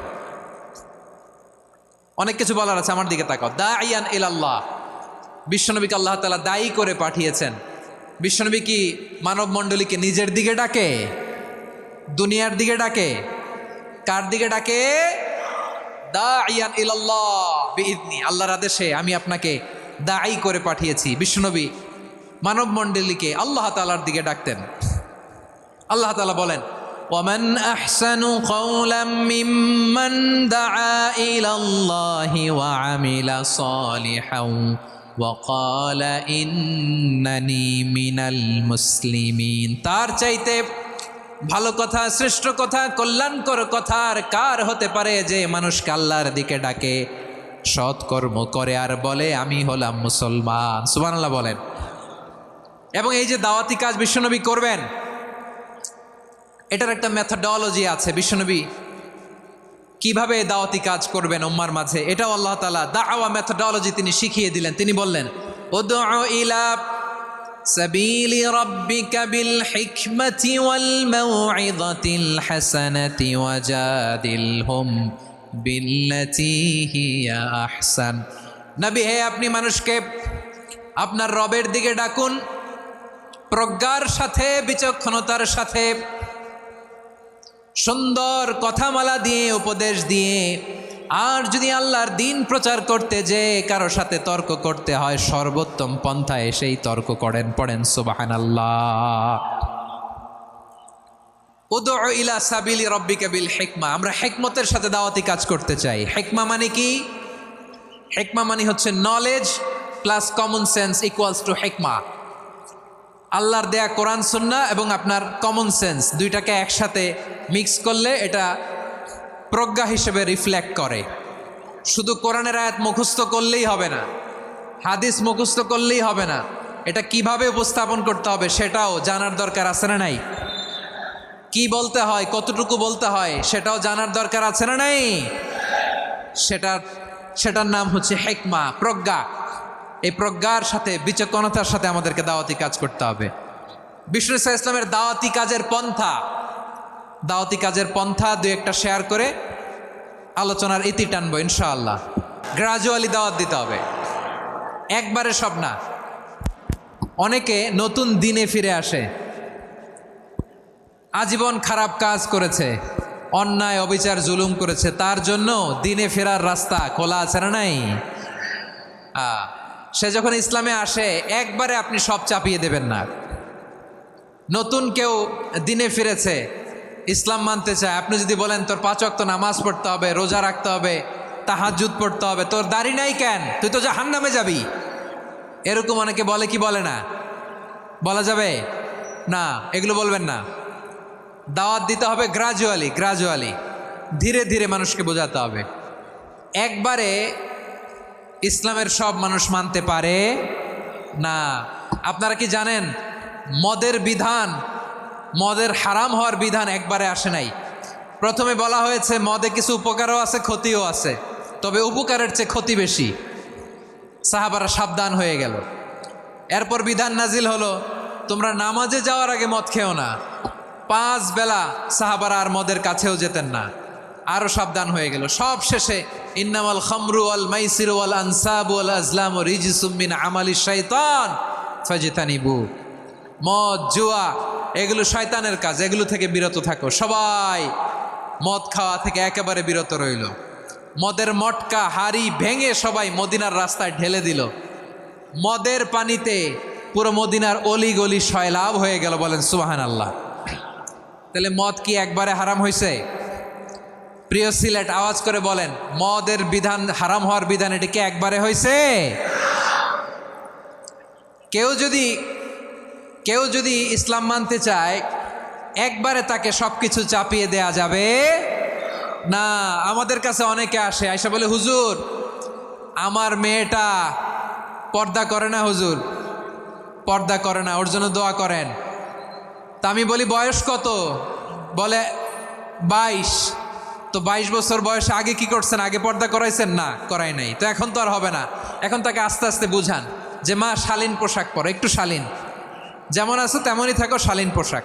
অনেক কিছু বলার আছে, আমার দিকে তাকাও। দাঈয়ান ইলাল্লাহ, বিশ্বনবীকে আল্লাহ তাআলা দায়ী করে পাঠিয়েছেন। বিশ্বনবী কি মানব মণ্ডলীকে নিজের দিকে ডাকে, দুনিয়ার দিকে ডাকে? কার দিকে ডাকে? দাঈয়ান ইলাল্লাহ বিইذনি, আল্লাহর আদেশে আমি আপনাকে দায়ী করে পাঠিয়েছি। বিশ্বনবী মানব মণ্ডলীকে আল্লাহ তাআলার দিকে ডাকতেন। আল্লাহ তাআলা বলেন, ومن أحسن قولا ممن دعا إلى الله وعمل صالحا وقال إنني من المسلمين। তার চাইতে ভালো কথা, শ্রেষ্ঠ কথা, কল্যাণকর কথা আর কার হতে পারে যে মানুষকে আল্লাহর দিকে ডাকে, সৎকর্ম করে আর বলে আমি হলাম মুসলমান। সুবহানাল্লাহ বলেন। এবং এই যে দাওয়াতি কাজ বিশ্বনবী করবেন, এটার একটা মেথডোলজি আছে। বিশ্বনবী কিভাবে দাওয়াতি কাজ করবেন উম্মার মাঝে, এটাও আল্লাহ তাআলা দাওয়া মেথডোলজি তিনি শিখিয়ে দিলেন। তিনি বললেন, উদউ ইলা সাবিলি রাব্বিকা বিল হিকমাতি ওয়াল মাউইযাতিল হাসানাতি ওয়াজাদিলহুম বিল্লাতী হিয়া আহসান। নবী হে, আপনি মানুষকে আপনার রবের দিকে ডাকুন প্রজ্ঞার সাথে, বিচক্ষণতার সাথে, সুন্দর কথামালা দিয়ে, উপদেশ দিয়ে। আর যদি আল্লাহর দিন প্রচার করতে যে কারো সাথে তর্ক করতে হয়, সর্বোত্তম পন্থায় সেই তর্ক করেন। পড়েন সুবহানাল্লাহ। উদউ ইলা সাবিলি রাব্বিকা বিল হিকমা, আমরা হিকমতের সাথে দাওয়াতি কাজ করতে চাই। হিকমা মানে কি? হিকমা মানে হচ্ছে knowledge plus common sense equals to হিকমা। আল্লাহর দেয়া কোরআন সুন্নাহ এবং আপনার কমন সেন্স দুইটাকে একসাথে মিক্স করলে এটা প্রজ্ঞা হিসেবে রিফ্লেক্ট করে। শুধু কোরআনের আয়াত মুখস্থ করলেই হবে না, হাদিস মুখস্থ করলেই হবে না, এটা কিভাবে উপস্থাপন করতে হবে সেটাও জানার দরকার আছে না নাই? কি বলতে হয়, কতটুকু বলতে হয় সেটাও জানার দরকার আছে না নাই? সেটার নাম হচ্ছে হিকমা, প্রজ্ঞা। এই প্রজ্ঞার সাথে, বিচক্ষণতার সাথে আমাদেরকে দাওয়াতি কাজ করতে হবে। বিষ্ণু ইসলামের দাওয়াতি কাজের পন্থা দুই একটা শেয়ার করে আলোচনার ইতি টানবো ইনশাআল্লাহ। গ্রাজুয়ালি দাওয়াত দিতে হবে, একবারে সব না। অনেকে নতুন দিনে ফিরে আসে, আজীবন খারাপ কাজ করেছে, অন্যায় অবিচার জুলুম করেছে, তার জন্য দিনে ফেরার রাস্তা খোলা আছে না নাই? সে যখন ইসলামে আসে একবারে আপনি সব চাপিয়ে দেবেন না। নতুন কেউ দিনে ফিরেছে, ইসলাম মানতে চায়, আপনি যদি বলেন তোর 5 ওয়াক্ত নামাজ পড়তে হবে, রোজা রাখতে হবে, তাহাজ্জুদ পড়তে হবে, তোর দাড়ি নাই কেন, তুই তো জাহান্নামে যাবি, এরকম অনেকে বলে কি বলে না? বলা যাবে না, এগুলো বলবেন না। দাওয়াত দিতে হবে গ্রাজুয়ালি, ধীরে ধীরে মানুষকে বোঝাতে হবে। একবারে ইসলামের সব মানুষ মানতে পারে না। আপনারা কি জানেন মদের হারাম হওয়ার বিধান একবারে আসে নাই। প্রথমে বলা হয়েছে মদে কিছু উপকারও আছে, ক্ষতিও আছে, তবে উপকারের চেয়ে ক্ষতি বেশি। সাহাবারা সাবধান হয়ে গেল। এরপর বিধান নাজিল হলো, তোমরা নামাজে যাওয়ার আগে মদ খেও না। 5 বেলা সাহাবারা আর মদের কাছেও যেতেন না, আরো সাবধান হয়ে গেল। সব শেষে ইন্নামাল খামরু ওয়াল মাইসিরু ওয়াল আনসাবু ওয়াল আজলামু রিজসুম মিন আমালিশ শাইতান ফাজতানিবু। মদ, জুয়া এগুলো শয়তানের কাজ, এগুলো থেকে বিরত থাকো। সবাই মদ খাওয়া থেকে একেবারে বিরত রইল। মদের মটকা হাড়ি ভেঙে সবাই মদিনার রাস্তায় ঢেলে দিল। মদের পানিতে পুরো মদিনার অলি গলি সয়লাভ হয়ে গেল। বলেন সুবহানাল্লাহ। তাহলে মদ কি একবারে হারাম হয়েছে? প্রিয় সিলেট আওয়াজ করে বলেন, মদের বিধান, হারাম হওয়ার বিধান এটি কি একবারে হয়েছে? কেউ যদি ইসলাম মানতে চায় একবারে তাকে সবকিছু চাপিয়ে দেয়া যাবে না। আমাদের কাছে অনেকে আসে, আয়সা বলে, হুজুর আমার মেয়েটা পর্দা করে না, হুজুর পর্দা করে না, ওর জন্য দোয়া করেন। তা আমি বলি বয়স কত? বলে 22। তো 22 বছর বয়সে আগে কি করছেন? আগে পর্দা করাইছেন? না, করাই নাই। তো এখন তো আর হবে না। এখন তাকে আস্তে আস্তে বুঝান যে মা শালীন পোশাক পরো, একটু শালীন, যেমন আছো তেমনই থাকো, শালীন পোশাক।